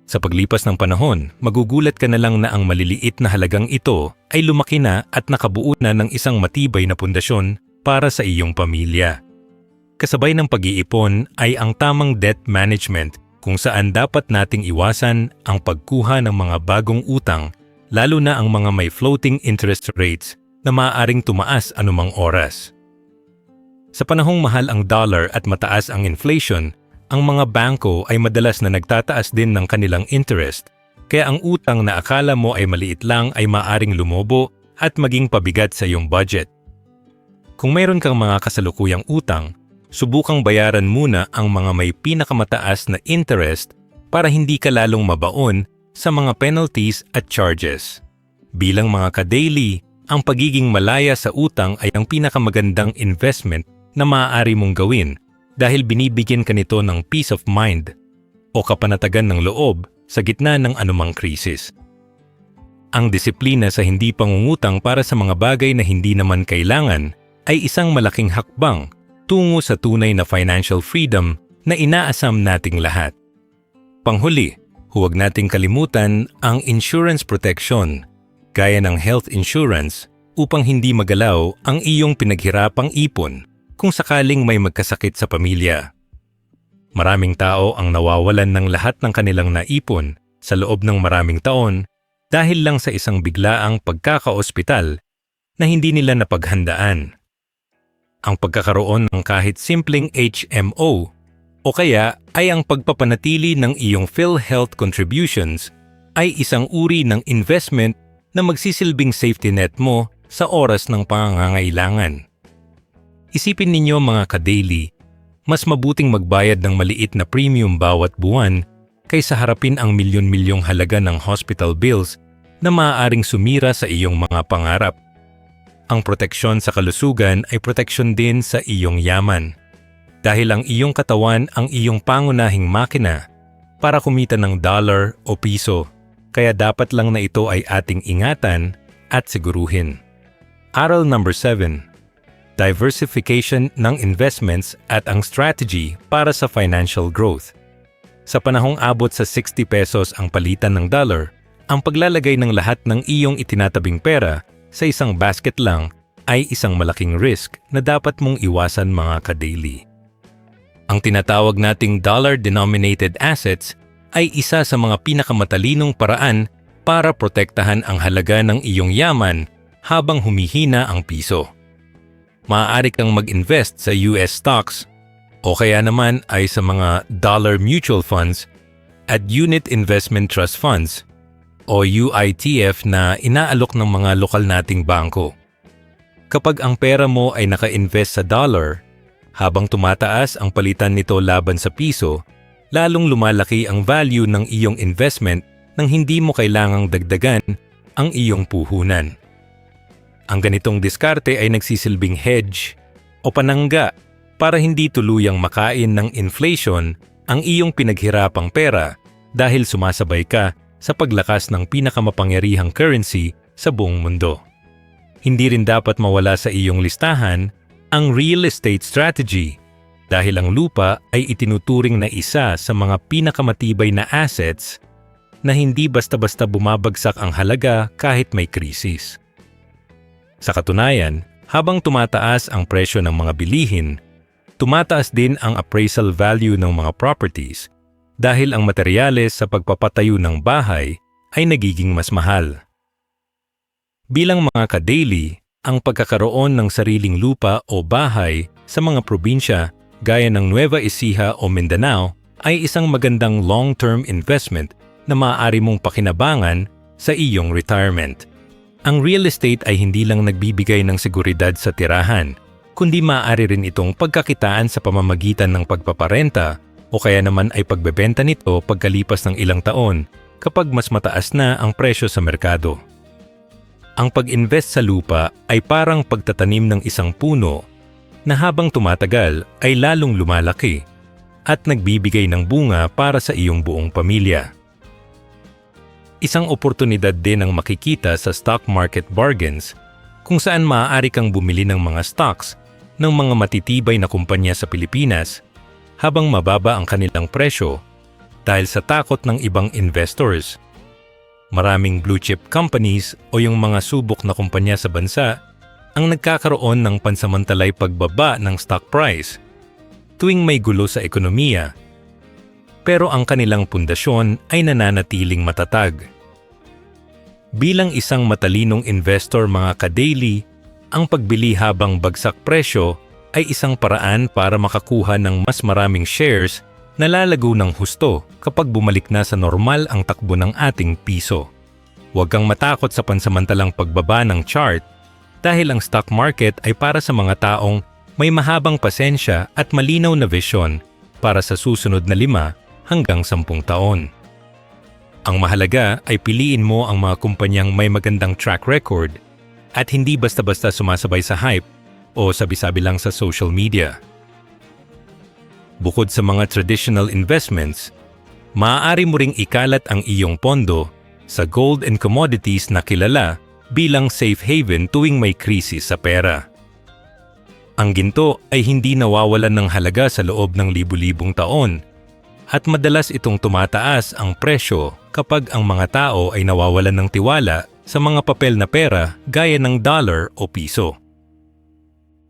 Sa paglipas ng panahon, magugulat ka na lang na ang maliliit na halagang ito ay lumaki na at nakabuo na ng isang matibay na pundasyon para sa iyong pamilya. Kasabay ng pag-iipon ay ang tamang debt management kung saan dapat nating iwasan ang pagkuha ng mga bagong utang, lalo na ang mga may floating interest rates na maaaring tumaas anumang oras. Sa panahong mahal ang dollar at mataas ang inflation, ang mga bangko ay madalas na nagtataas din ng kanilang interest, kaya ang utang na akala mo ay maliit lang ay maaaring lumobo at maging pabigat sa iyong budget. Kung mayroon kang mga kasalukuyang utang, subukang bayaran muna ang mga may pinakamataas na interest para hindi ka lalong mabaon sa mga penalties at charges. Bilang mga ka-daily, ang pagiging malaya sa utang ay ang pinakamagandang investment na maaari mong gawin dahil binibigyan ka nito ng peace of mind o kapanatagan ng loob sa gitna ng anumang krisis. Ang disiplina sa hindi pangungutang para sa mga bagay na hindi naman kailangan ay isang malaking hakbang tungo sa tunay na financial freedom na inaasam nating lahat. Panghuli, huwag nating kalimutan ang insurance protection, gaya ng health insurance, upang hindi magalaw ang iyong pinaghirapang ipon kung sakaling may magkasakit sa pamilya. Maraming tao ang nawawalan ng lahat ng kanilang naipon sa loob ng maraming taon dahil lang sa isang biglaang pagkakaospital na hindi nila napaghandaan. Ang pagkakaroon ng kahit simpleng HMO o kaya ay ang pagpapanatili ng iyong PhilHealth contributions ay isang uri ng investment na magsisilbing safety net mo sa oras ng pangangailangan. Isipin ninyo mga ka-daily, mas mabuting magbayad ng maliit na premium bawat buwan kaysa harapin ang milyon-milyong halaga ng hospital bills na maaaring sumira sa iyong mga pangarap. Ang proteksyon sa kalusugan ay proteksyon din sa iyong yaman, dahil ang iyong katawan ang iyong pangunahing makina para kumita ng dollar o piso, kaya dapat lang na ito ay ating ingatan at siguruhin. Aral number 7. Diversification ng investments at ang strategy para sa financial growth. Sa panahong abot sa 60 pesos ang palitan ng dollar, ang paglalagay ng lahat ng iyong itinatabing pera sa isang basket lang ay isang malaking risk na dapat mong iwasan mga ka-daily. Ang tinatawag nating dollar-denominated assets ay isa sa mga pinakamatalinong paraan para protektahan ang halaga ng iyong yaman habang humihina ang piso. Maaari kang mag-invest sa US stocks o kaya naman ay sa mga dollar mutual funds at unit investment trust funds o UITF na inaalok ng mga lokal nating bangko. Kapag ang pera mo ay naka-invest sa dollar, habang tumataas ang palitan nito laban sa piso, lalong lumalaki ang value ng iyong investment nang hindi mo kailangang dagdagan ang iyong puhunan. Ang ganitong diskarte ay nagsisilbing hedge o panangga para hindi tuluyang makain ng inflation ang iyong pinaghirapang pera dahil sumasabay ka sa paglakas ng pinakamakapangyarihang currency sa buong mundo. Hindi rin dapat mawala sa iyong listahan ang real estate strategy dahil ang lupa ay itinuturing na isa sa mga pinakamatibay na assets na hindi basta-basta bumabagsak ang halaga kahit may krisis. Sa katunayan, habang tumataas ang presyo ng mga bilihin, tumataas din ang appraisal value ng mga properties dahil ang materyales sa pagpapatayo ng bahay ay nagiging mas mahal. Bilang mga ka-daily, ang pagkakaroon ng sariling lupa o bahay sa mga probinsya gaya ng Nueva Ecija o Mindanao ay isang magandang long-term investment na maaari mong pakinabangan sa iyong retirement. Ang real estate ay hindi lang nagbibigay ng seguridad sa tirahan, kundi maaari rin itong pagkakitaan sa pamamagitan ng pagpaparenta o kaya naman ay pagbebenta nito pagkalipas ng ilang taon kapag mas mataas na ang presyo sa merkado. Ang pag-invest sa lupa ay parang pagtatanim ng isang puno na habang tumatagal ay lalong lumalaki at nagbibigay ng bunga para sa iyong buong pamilya. Isang oportunidad din ang makikita sa stock market bargains kung saan maaari kang bumili ng mga stocks ng mga matitibay na kumpanya sa Pilipinas habang mababa ang kanilang presyo dahil sa takot ng ibang investors. Maraming blue chip companies o yung mga subok na kumpanya sa bansa ang nagkakaroon ng pansamantalay pagbaba ng stock price tuwing may gulo sa ekonomiya, pero ang kanilang pundasyon ay nananatiling matatag. Bilang isang matalinong investor mga ka-daily, ang pagbili habang bagsak presyo ay isang paraan para makakuha ng mas maraming shares na lalago ng husto kapag bumalik na sa normal ang takbo ng ating piso. Huwag kang matakot sa pansamantalang pagbaba ng chart dahil ang stock market ay para sa mga taong may mahabang pasensya at malinaw na vision para sa susunod na 5 hanggang 10 taon. Ang mahalaga ay piliin mo ang mga kumpanyang may magandang track record at hindi basta-basta sumasabay sa hype o sabi-sabi lang sa social media. Bukod sa mga traditional investments, maaari mo ring ikalat ang iyong pondo sa gold and commodities na kilala bilang safe haven tuwing may krisis sa pera. Ang ginto ay hindi nawawalan ng halaga sa loob ng libu-libong taon at madalas itong tumataas ang presyo kapag ang mga tao ay nawawalan ng tiwala sa mga papel na pera gaya ng dollar o piso.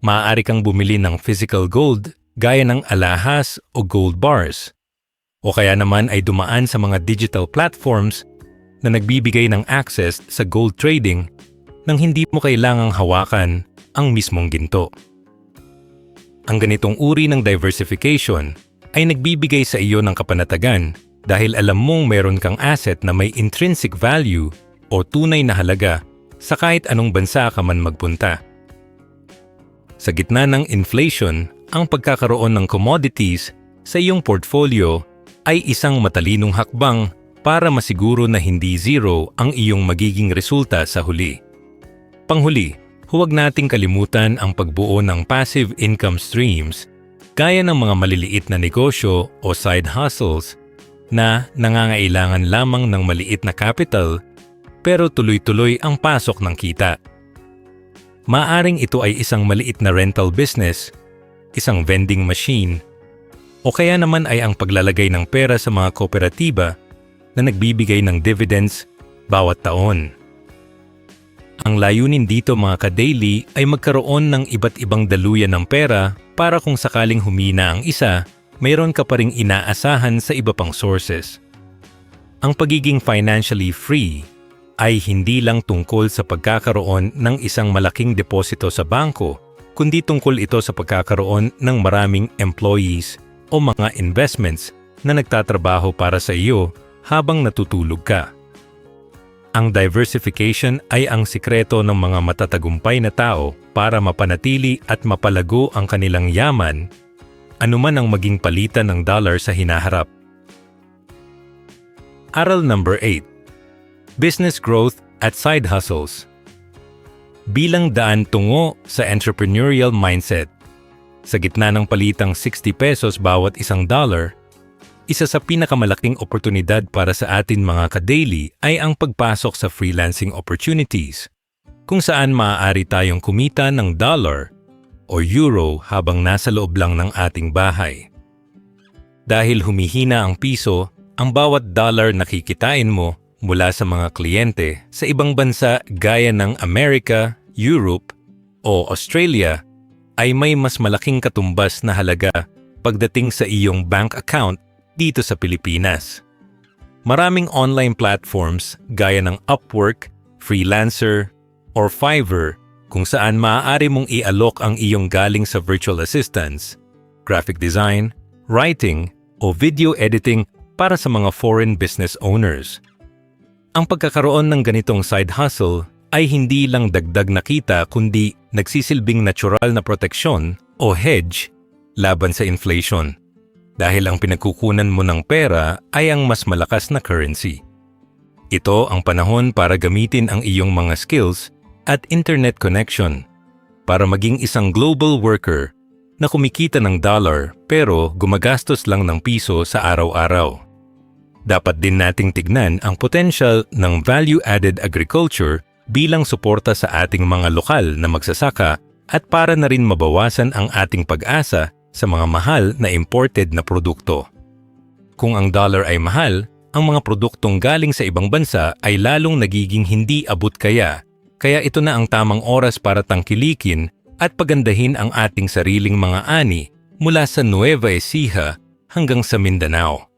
Maaari kang bumili ng physical gold gaya ng alahas o gold bars, o kaya naman ay dumaan sa mga digital platforms na nagbibigay ng access sa gold trading nang hindi mo kailangang hawakan ang mismong ginto. Ang ganitong uri ng diversification ay nagbibigay sa iyo ng kapanatagan dahil alam mong meron kang asset na may intrinsic value o tunay na halaga sa kahit anong bansa ka man magpunta. Sa gitna ng inflation, ang pagkakaroon ng commodities sa iyong portfolio ay isang matalinong hakbang para masiguro na hindi zero ang iyong magiging resulta sa huli. Panghuli, huwag nating kalimutan ang pagbuo ng passive income streams gaya ng mga maliliit na negosyo o side hustles na nangangailangan lamang ng maliit na capital pero tuloy-tuloy ang pasok ng kita. Maaring ito ay isang maliit na rental business, isang vending machine, o kaya naman ay ang paglalagay ng pera sa mga kooperatiba na nagbibigay ng dividends bawat taon. Ang layunin dito mga ka-daily ay magkaroon ng iba't ibang daluyan ng pera para kung sakaling humina ang isa, mayroon ka pa ring inaasahan sa iba pang sources. Ang pagiging financially free ay hindi lang tungkol sa pagkakaroon ng isang malaking deposito sa bangko, kundi tungkol ito sa pagkakaroon ng maraming employees o mga investments na nagtatrabaho para sa iyo habang natutulog ka. Ang diversification ay ang sikreto ng mga matatagumpay na tao para mapanatili at mapalago ang kanilang yaman, anuman ang maging palitan ng dollar sa hinaharap. Aral number 8. Business growth at side hustles. Bilang daan tungo sa entrepreneurial mindset. Sa gitna ng palitang 60 pesos bawat isang dollar, isa sa pinakamalaking oportunidad para sa atin mga ka-daily ay ang pagpasok sa freelancing opportunities, kung saan maaari tayong kumita ng dollar o euro habang nasa loob lang ng ating bahay. Dahil humihina ang piso, ang bawat dollar na kikitain mo mula sa mga kliyente sa ibang bansa gaya ng Amerika, Europe o Australia ay may mas malaking katumbas na halaga pagdating sa iyong bank account dito sa Pilipinas. Maraming online platforms gaya ng Upwork, Freelancer, or Fiverr kung saan maaari mong i-alok ang iyong galing sa virtual assistants, graphic design, writing, o video editing para sa mga foreign business owners. Ang pagkakaroon ng ganitong side hustle ay hindi lang dagdag na kita kundi nagsisilbing natural na proteksyon o hedge laban sa inflation. dahil ang pinagkukunan mo ng pera ay ang mas malakas na currency. Ito ang panahon para gamitin ang iyong mga skills at internet connection para maging isang global worker na kumikita ng dollar pero gumagastos lang ng piso sa araw-araw. Dapat din nating tignan ang potential ng value-added agriculture bilang suporta sa ating mga lokal na magsasaka at para na rin mabawasan ang ating pag-asa sa mga mahal na imported na produkto. Kung ang dollar ay mahal, ang mga produktong galing sa ibang bansa ay lalong nagiging hindi abot kaya ito na ang tamang oras para tangkilikin at pagandahin ang ating sariling mga ani mula sa Nueva Ecija hanggang sa Mindanao.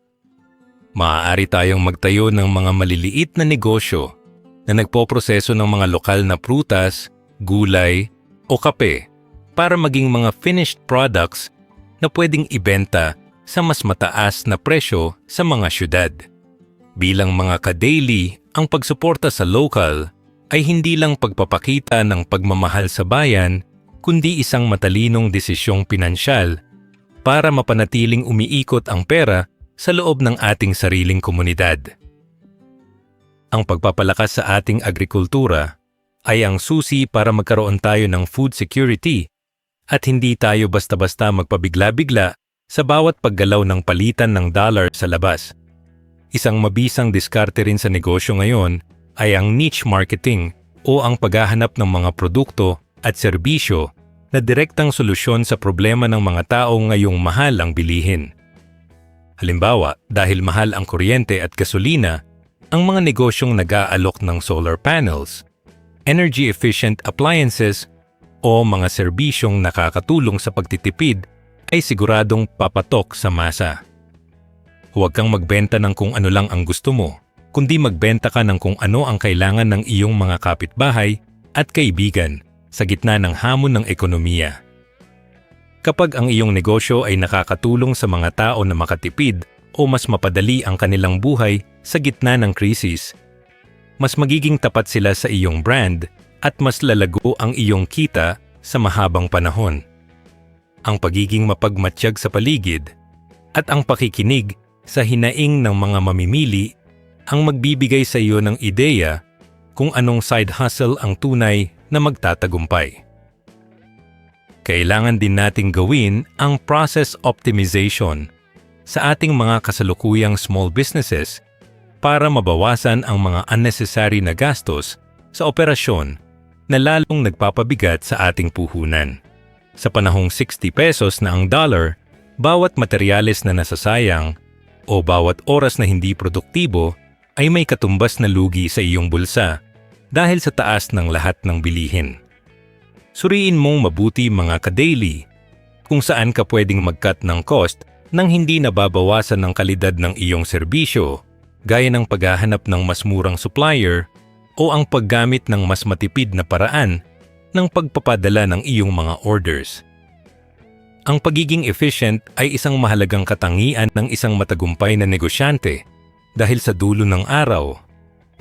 Maaari tayong magtayo ng mga maliliit na negosyo na nagpoproseso ng mga lokal na prutas, gulay o kape para maging mga finished products na pwedeng ibenta sa mas mataas na presyo sa mga syudad. Bilang mga ka-daily, ang pagsuporta sa local ay hindi lang pagpapakita ng pagmamahal sa bayan, kundi isang matalinong desisyong pinansyal para mapanatiling umiikot ang pera sa loob ng ating sariling komunidad. Ang pagpapalakas sa ating agrikultura ay ang susi para magkaroon tayo ng food security at hindi tayo basta-basta magpabigla-bigla sa bawat paggalaw ng palitan ng dollar sa labas. Isang mabisang diskarte rin sa negosyo ngayon ay ang niche marketing o ang paghahanap ng mga produkto at serbisyo na direktang solusyon sa problema ng mga tao ngayong mahal ang bilihin. Halimbawa, dahil mahal ang kuryente at gasolina, ang mga negosyong nag-aalok ng solar panels, energy-efficient appliances o mga serbisyong nakakatulong sa pagtitipid ay siguradong papatok sa masa. Huwag kang magbenta ng kung ano lang ang gusto mo, kundi magbenta ka ng kung ano ang kailangan ng iyong mga kapitbahay at kaibigan sa gitna ng hamon ng ekonomiya. Kapag ang iyong negosyo ay nakakatulong sa mga tao na makatipid o mas mapadali ang kanilang buhay sa gitna ng krisis, mas magiging tapat sila sa iyong brand at mas lalago ang iyong kita sa mahabang panahon. Ang pagiging mapagmatsyag sa paligid at ang pakikinig sa hinaing ng mga mamimili ang magbibigay sa iyo ng ideya kung anong side hustle ang tunay na magtatagumpay. Kailangan din nating gawin ang process optimization sa ating mga kasalukuyang small businesses para mabawasan ang mga unnecessary na gastos sa operasyon na lalong nagpapabigat sa ating puhunan. Sa panahong 60 pesos na ang dollar, bawat materyales na nasasayang o bawat oras na hindi produktibo ay may katumbas na lugi sa iyong bulsa dahil sa taas ng lahat ng bilihin. Suriin mong mabuti mga ka-daily kung saan ka pwedeng mag-cut ng cost nang hindi nababawasan ng kalidad ng iyong serbisyo, gaya ng paghahanap ng mas murang supplier o ang paggamit ng mas matipid na paraan ng pagpapadala ng iyong mga orders. Ang pagiging efficient ay isang mahalagang katangian ng isang matagumpay na negosyante dahil sa dulo ng araw,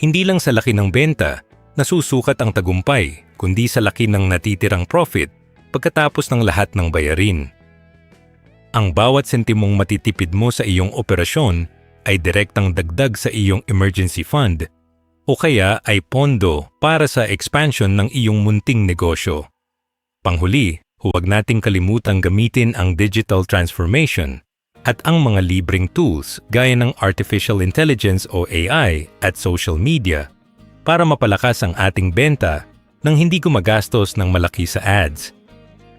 hindi lang sa laki ng benta nasusukat ang tagumpay, kundi sa laki ng natitirang profit pagkatapos ng lahat ng bayarin. Ang bawat sentimong matitipid mo sa iyong operasyon ay direktang dagdag sa iyong emergency fund o kaya ay pondo para sa expansion ng iyong munting negosyo. Panghuli, huwag nating kalimutang gamitin ang digital transformation at ang mga libreng tools gaya ng artificial intelligence o AI at social media para mapalakas ang ating benta nang hindi gumagastos ng malaki sa ads.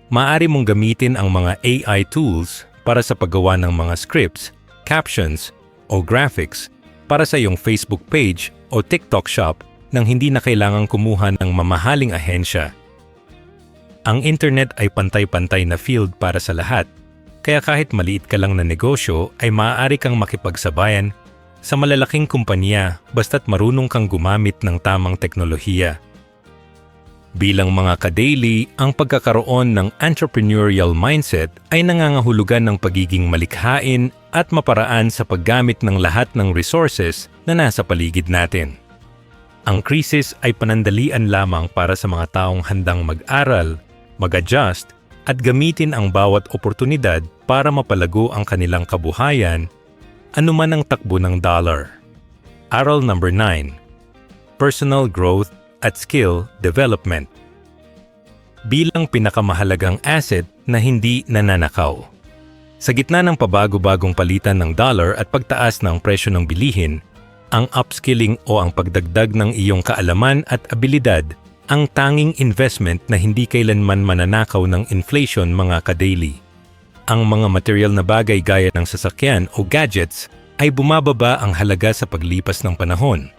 Maaari mong gamitin ang mga AI tools para sa paggawa ng mga scripts, captions, o graphics para sa iyong Facebook page o TikTok shop nang hindi na kailangang kumuha ng mamahaling ahensya. Ang internet ay pantay-pantay na field para sa lahat, kaya kahit maliit ka lang na negosyo ay maaari kang makipagsabayan sa malalaking kumpanya basta't marunong kang gumamit ng tamang teknolohiya. Bilang mga ka-daily, ang pagkakaroon ng entrepreneurial mindset ay nangangahulugan ng pagiging malikhain at maparaan sa paggamit ng lahat ng resources na nasa paligid natin. Ang krisis ay panandalian lamang para sa mga taong handang mag-aral, mag-adjust at gamitin ang bawat oportunidad para mapalago ang kanilang kabuhayan, anuman ang takbo ng dollar. Aral number 9. Personal growth at skill development. Bilang pinakamahalagang asset na hindi nananakaw. Sa gitna ng pabago-bagong palitan ng dollar at pagtaas ng presyo ng bilihin, ang upskilling o ang pagdagdag ng iyong kaalaman at abilidad ang tanging investment na hindi kailanman mananakaw ng inflation, mga ka-daily. Ang mga material na bagay gaya ng sasakyan o gadgets ay bumababa ang halaga sa paglipas ng panahon.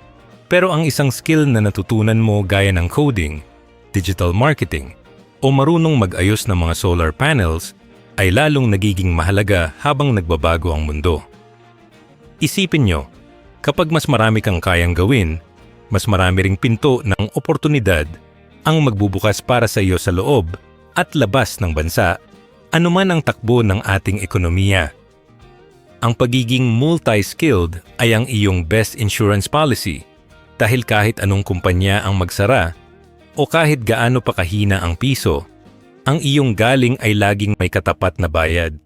Pero ang isang skill na natutunan mo gaya ng coding, digital marketing, o marunong mag-ayos ng mga solar panels ay lalong nagiging mahalaga habang nagbabago ang mundo. Isipin nyo, kapag mas marami kang kayang gawin, mas marami ring pinto ng oportunidad ang magbubukas para sa iyo sa loob at labas ng bansa, anuman ang takbo ng ating ekonomiya. Ang pagiging multi-skilled ay ang iyong best insurance policy dahil kahit anong kumpanya ang magsara o kahit gaano pa kahina ang piso, ang iyong galing ay laging may katapat na bayad.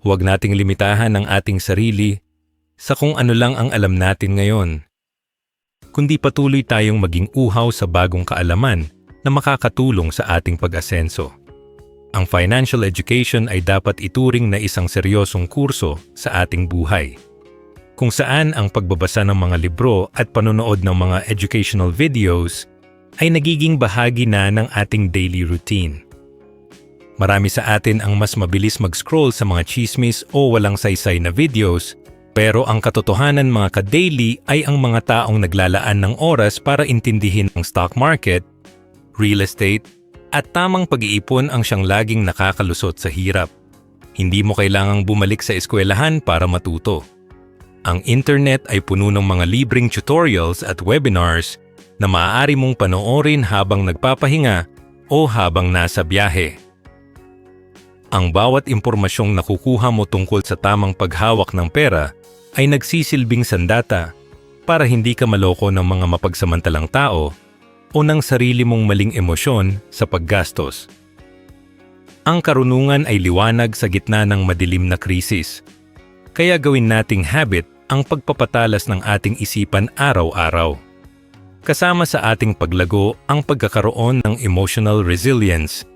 Huwag nating limitahan ang ating sarili sa kung ano lang ang alam natin ngayon, kundi patuloy tayong maging uhaw sa bagong kaalaman na makakatulong sa ating pag-asenso. Ang financial education ay dapat ituring na isang seryosong kurso sa ating buhay, kung saan ang pagbabasa ng mga libro at panonood ng mga educational videos ay nagiging bahagi na ng ating daily routine. Marami sa atin ang mas mabilis mag-scroll sa mga chismis o walang saysay na videos, pero ang katotohanan, mga ka-daily, ay ang mga taong naglalaan ng oras para intindihin ang stock market, real estate, at tamang pag-iipon ang siyang laging nakakalusot sa hirap. Hindi mo kailangang bumalik sa eskwelahan para matuto. Ang internet ay puno ng mga libreng tutorials at webinars na maaari mong panoorin habang nagpapahinga o habang nasa biyahe. Ang bawat impormasyong nakukuha mo tungkol sa tamang paghawak ng pera ay nagsisilbing sandata para hindi ka maloko ng mga mapagsamantalang tao o ng sarili mong maling emosyon sa paggastos. Ang karunungan ay liwanag sa gitna ng madilim na krisis. Kaya gawin nating habit ang pagpapatalas ng ating isipan araw-araw. Kasama sa ating paglago ang pagkakaroon ng emotional resilience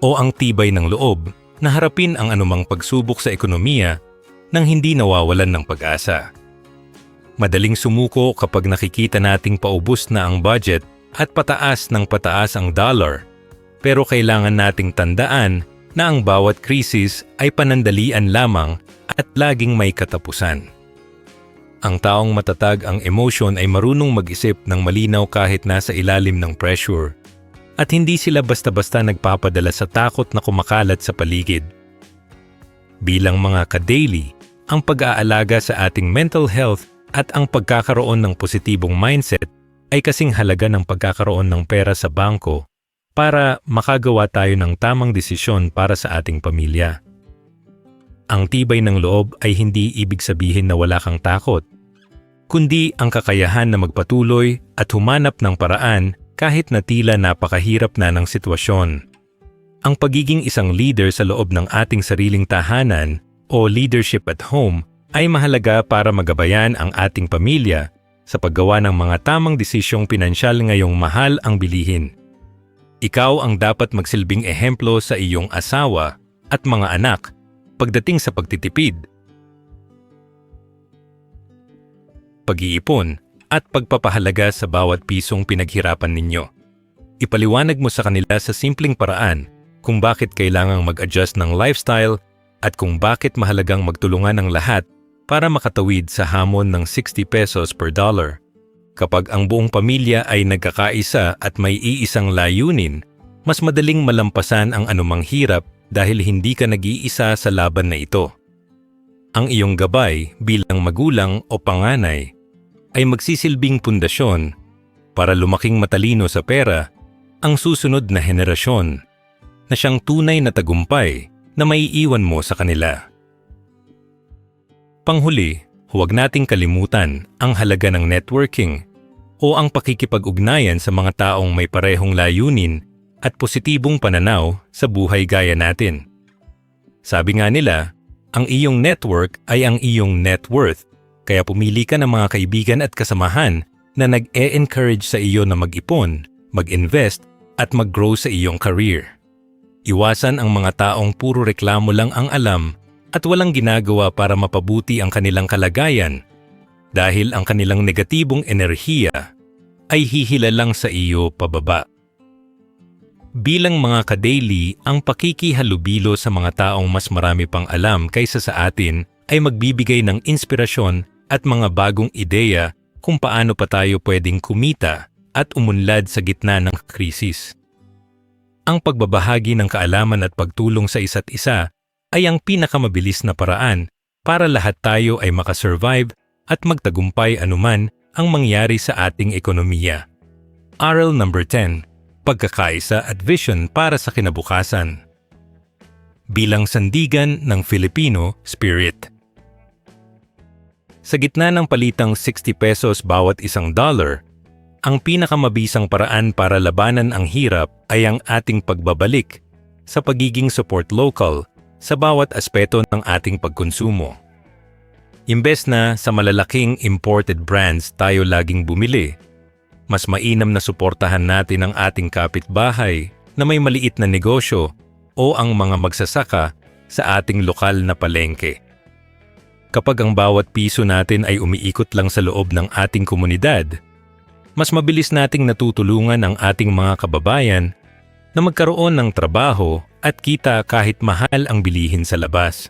o ang tibay ng loob na harapin ang anumang pagsubok sa ekonomiya nang hindi nawawalan ng pag-asa. Madaling sumuko kapag nakikita nating paubos na ang budget at pataas ng pataas ang dollar, pero kailangan nating tandaan na ang bawat krisis ay panandalian lamang at laging may katapusan. Ang taong matatag ang emosyon ay marunong mag-isip ng malinaw kahit nasa ilalim ng pressure, at hindi sila basta-basta nagpapadala sa takot na kumakalat sa paligid. Bilang mga ka-daily, ang pag-aalaga sa ating mental health at ang pagkakaroon ng positibong mindset ay kasing halaga ng pagkakaroon ng pera sa bangko para makagawa tayo ng tamang desisyon para sa ating pamilya. Ang tibay ng loob ay hindi ibig sabihin na wala kang takot, kundi ang kakayahan na magpatuloy at humanap ng paraan kahit na tila napakahirap na ng sitwasyon. Ang pagiging isang leader sa loob ng ating sariling tahanan o leadership at home ay mahalaga para magabayan ang ating pamilya sa paggawa ng mga tamang desisyong pinansyal ngayong mahal ang bilihin. Ikaw ang dapat magsilbing ehemplo sa iyong asawa at mga anak pagdating sa pagtitipid, pag-iipon, at pagpapahalaga sa bawat pisong pinaghirapan ninyo. Ipaliwanag mo sa kanila sa simpleng paraan kung bakit kailangang mag-adjust ng lifestyle at kung bakit mahalagang magtulungan ng lahat para makatawid sa hamon ng 60 pesos per dollar. Kapag ang buong pamilya ay nagkakaisa at may iisang layunin, mas madaling malampasan ang anumang hirap dahil hindi ka nag-iisa sa laban na ito. Ang iyong gabay bilang magulang o panganay ay magsisilbing pundasyon para lumaking matalino sa pera ang susunod na henerasyon na siyang tunay na tagumpay na maiiwan mo sa kanila. Panghuli, huwag nating kalimutan ang halaga ng networking o ang pakikipag-ugnayan sa mga taong may parehong layunin at positibong pananaw sa buhay gaya natin. Sabi nga nila, ang iyong network ay ang iyong net worth, kaya pumili ka ng mga kaibigan at kasamahan na nag-e-encourage sa iyo na mag-ipon, mag-invest at mag-grow sa iyong career. Iwasan ang mga taong puro reklamo lang ang alam at walang ginagawa para mapabuti ang kanilang kalagayan dahil ang kanilang negatibong enerhiya ay hihilalang sa iyo pababa. Bilang mga ka-daily, ang pakikihalubilo sa mga taong mas marami pang alam kaysa sa atin ay magbibigay ng inspirasyon at mga bagong ideya kung paano pa tayo pwedeng kumita at umunlad sa gitna ng krisis. Ang pagbabahagi ng kaalaman at pagtulong sa isa't isa ay ang pinakamabilis na paraan para lahat tayo ay makasurvive at magtagumpay anuman ang mangyari sa ating ekonomiya. Aral number 10, pagkakaisa at vision para sa kinabukasan. Bilang sandigan ng Filipino spirit. Sa gitna ng palitang 60 pesos bawat $1, ang pinakamabisang paraan para labanan ang hirap ay ang ating pagbabalik sa pagiging support local sa bawat aspeto ng ating pagkonsumo. Imbes na sa malalaking imported brands tayo laging bumili, mas mainam na suportahan natin ang ating kapitbahay na may maliit na negosyo o ang mga magsasaka sa ating lokal na palengke. Kapag ang bawat piso natin ay umiikot lang sa loob ng ating komunidad, mas mabilis nating natutulungan ang ating mga kababayan na magkaroon ng trabaho at kita kahit mahal ang bilihin sa labas.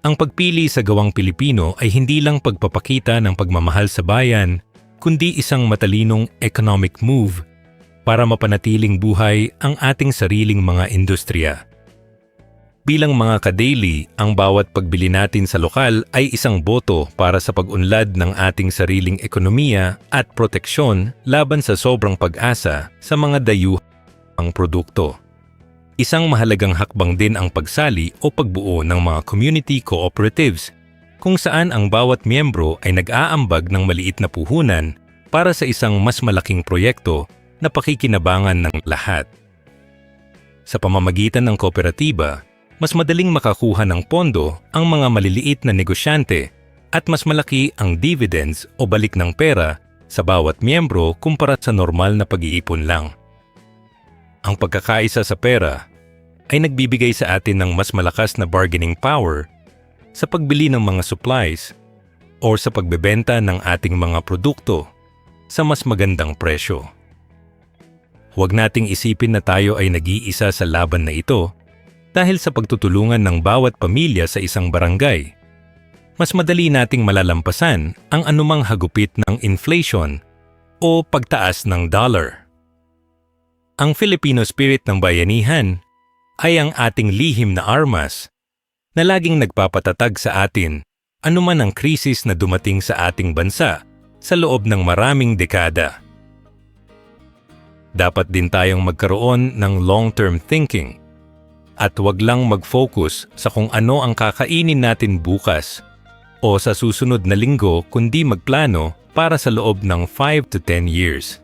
Ang pagpili sa gawang Pilipino ay hindi lang pagpapakita ng pagmamahal sa bayan, kundi isang matalinong economic move para mapanatiling buhay ang ating sariling mga industriya. Bilang mga ka-daily, ang bawat pagbili natin sa lokal ay isang boto para sa pag-unlad ng ating sariling ekonomiya at proteksyon laban sa sobrang pag-asa sa mga dayuhang produkto. Isang mahalagang hakbang din ang pagsali o pagbuo ng mga community cooperatives kung saan ang bawat miyembro ay nag-aambag ng maliit na puhunan para sa isang mas malaking proyekto na pakikinabangan ng lahat. Sa pamamagitan ng kooperatiba, mas madaling makakuha ng pondo ang mga maliliit na negosyante at mas malaki ang dividends o balik ng pera sa bawat miyembro kumpara sa normal na pag-iipon lang. Ang pagkakaisa sa pera ay nagbibigay sa atin ng mas malakas na bargaining power sa pagbili ng mga supplies o sa pagbebenta ng ating mga produkto sa mas magandang presyo. Huwag nating isipin na tayo ay nag-iisa sa laban na ito dahil sa pagtutulungan ng bawat pamilya sa isang barangay. Mas madali nating malalampasan ang anumang hagupit ng inflation o pagtaas ng dollar. Ang Filipino spirit ng bayanihan ay ang ating lihim na armas na laging nagpapatatag sa atin anuman ang krisis na dumating sa ating bansa sa loob ng maraming dekada. Dapat din tayong magkaroon ng long-term thinking at wag lang mag-focus sa kung ano ang kakainin natin bukas o sa susunod na linggo kundi magplano para sa loob ng 5 to 10 years.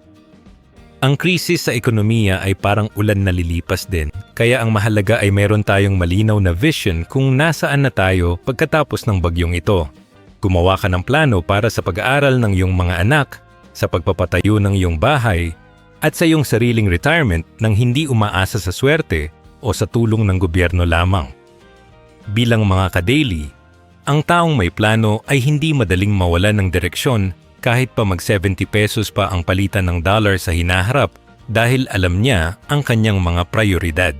Ang krisis sa ekonomiya ay parang ulan na lilipas din, kaya ang mahalaga ay meron tayong malinaw na vision kung nasaan na tayo pagkatapos ng bagyong ito. Gumawa ka ng plano para sa pag-aaral ng iyong mga anak, sa pagpapatayo ng iyong bahay, at sa iyong sariling retirement nang hindi umaasa sa swerte o sa tulong ng gobyerno lamang. Bilang mga ka-daily, ang taong may plano ay hindi madaling mawalan ng direksyon kahit pa mag 70 pesos pa ang palitan ng dollar sa hinaharap dahil alam niya ang kanyang mga prioridad.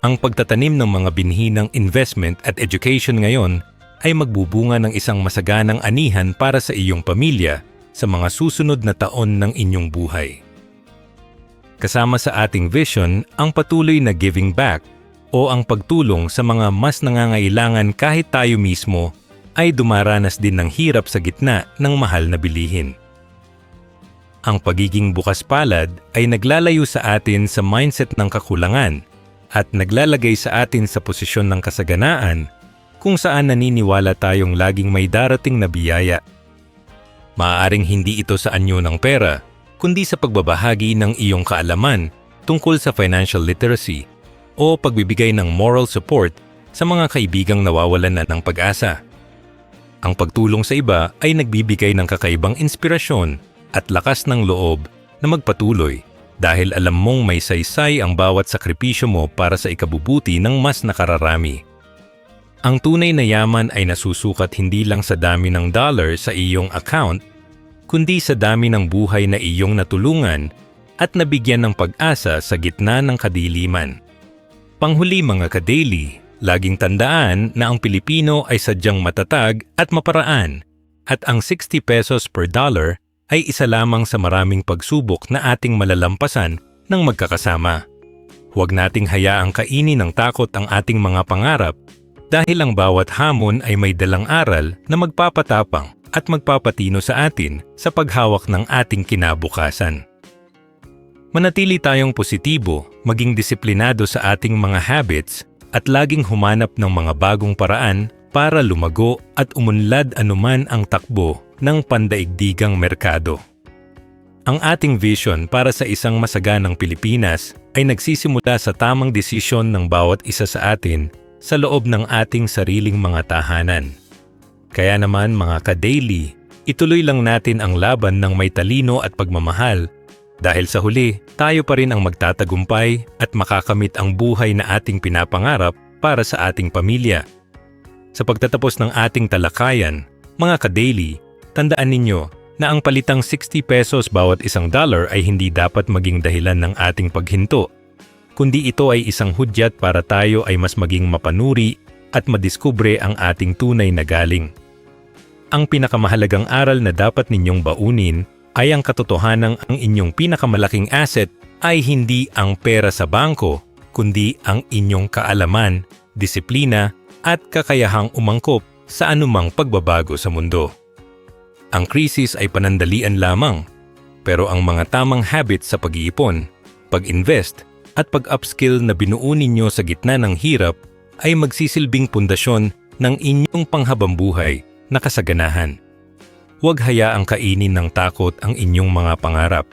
Ang pagtatanim ng mga binhi ng investment at education ngayon ay magbubunga ng isang masaganang anihan para sa iyong pamilya sa mga susunod na taon ng inyong buhay. Kasama sa ating vision ang patuloy na giving back o ang pagtulong sa mga mas nangangailangan kahit tayo mismo ay dumaranas din ng hirap sa gitna ng mahal na bilihin. Ang pagiging bukas palad ay naglalayo sa atin sa mindset ng kakulangan at naglalagay sa atin sa posisyon ng kasaganaan kung saan naniniwala tayong laging may darating na biyaya. Maaaring hindi ito sa anyo ng pera, kundi sa pagbabahagi ng iyong kaalaman tungkol sa financial literacy o pagbibigay ng moral support sa mga kaibigang nawawalan na ng pag-asa. Ang pagtulong sa iba ay nagbibigay ng kakaibang inspirasyon at lakas ng loob na magpatuloy dahil alam mong may saysay ang bawat sakripisyo mo para sa ikabubuti ng mas nakararami. Ang tunay na yaman ay nasusukat hindi lang sa dami ng dollar sa iyong account, kundi sa dami ng buhay na iyong natulungan at nabigyan ng pag-asa sa gitna ng kadiliman. Panghuli mga ka-daily, laging tandaan na ang Pilipino ay sadyang matatag at maparaan at ang 60 pesos per dollar ay isa lamang sa maraming pagsubok na ating malalampasan ng magkakasama. Huwag nating hayaang kainin ng takot ang ating mga pangarap dahil ang bawat hamon ay may dalang aral na magpapatapang at magpapatino sa atin sa paghawak ng ating kinabukasan. Manatili tayong positibo, maging disiplinado sa ating mga habits at laging humanap ng mga bagong paraan para lumago at umunlad anuman ang takbo ng pandaigdigang merkado. Ang ating vision para sa isang masaganang Pilipinas ay nagsisimula sa tamang desisyon ng bawat isa sa atin sa loob ng ating sariling mga tahanan. Kaya naman mga ka-daily, ituloy lang natin ang laban ng may talino at pagmamahal dahil sa huli, tayo pa rin ang magtatagumpay at makakamit ang buhay na ating pinapangarap para sa ating pamilya. Sa pagtatapos ng ating talakayan, mga ka-daily, tandaan ninyo na ang palitang 60 pesos bawat isang dollar ay hindi dapat maging dahilan ng ating paghinto, kundi ito ay isang hudyat para tayo ay mas maging mapanuri at madiskubre ang ating tunay na galing. Ang pinakamahalagang aral na dapat ninyong baunin ay ang katotohanang ang inyong pinakamalaking asset ay hindi ang pera sa bangko, kundi ang inyong kaalaman, disiplina at kakayahang umangkop sa anumang pagbabago sa mundo. Ang krisis ay panandalian lamang, pero ang mga tamang habits sa pag-iipon, pag-invest at pag-upskill na binuo ninyo sa gitna ng hirap ay magsisilbing pundasyon ng inyong panghabambuhay na kasaganahan. Huwag hayaang kainin ng takot ang inyong mga pangarap.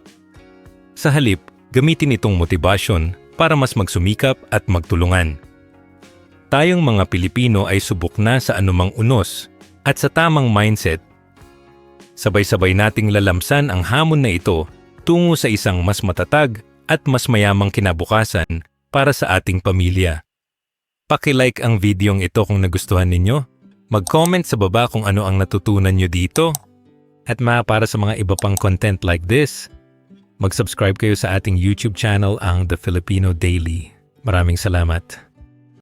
Sa halip, gamitin itong motibasyon para mas magsumikap at magtulungan. Tayong mga Pilipino ay subok na sa anumang unos at sa tamang mindset, sabay-sabay nating lalamsan ang hamon na ito tungo sa isang mas matatag at mas mayamang kinabukasan para sa ating pamilya. Paki-like ang videong ito kung nagustuhan ninyo. Mag-comment sa baba kung ano ang natutunan nyo dito. At para sa mga iba pang content like this, mag-subscribe kayo sa ating YouTube channel ang The Filipino Daily. Maraming salamat.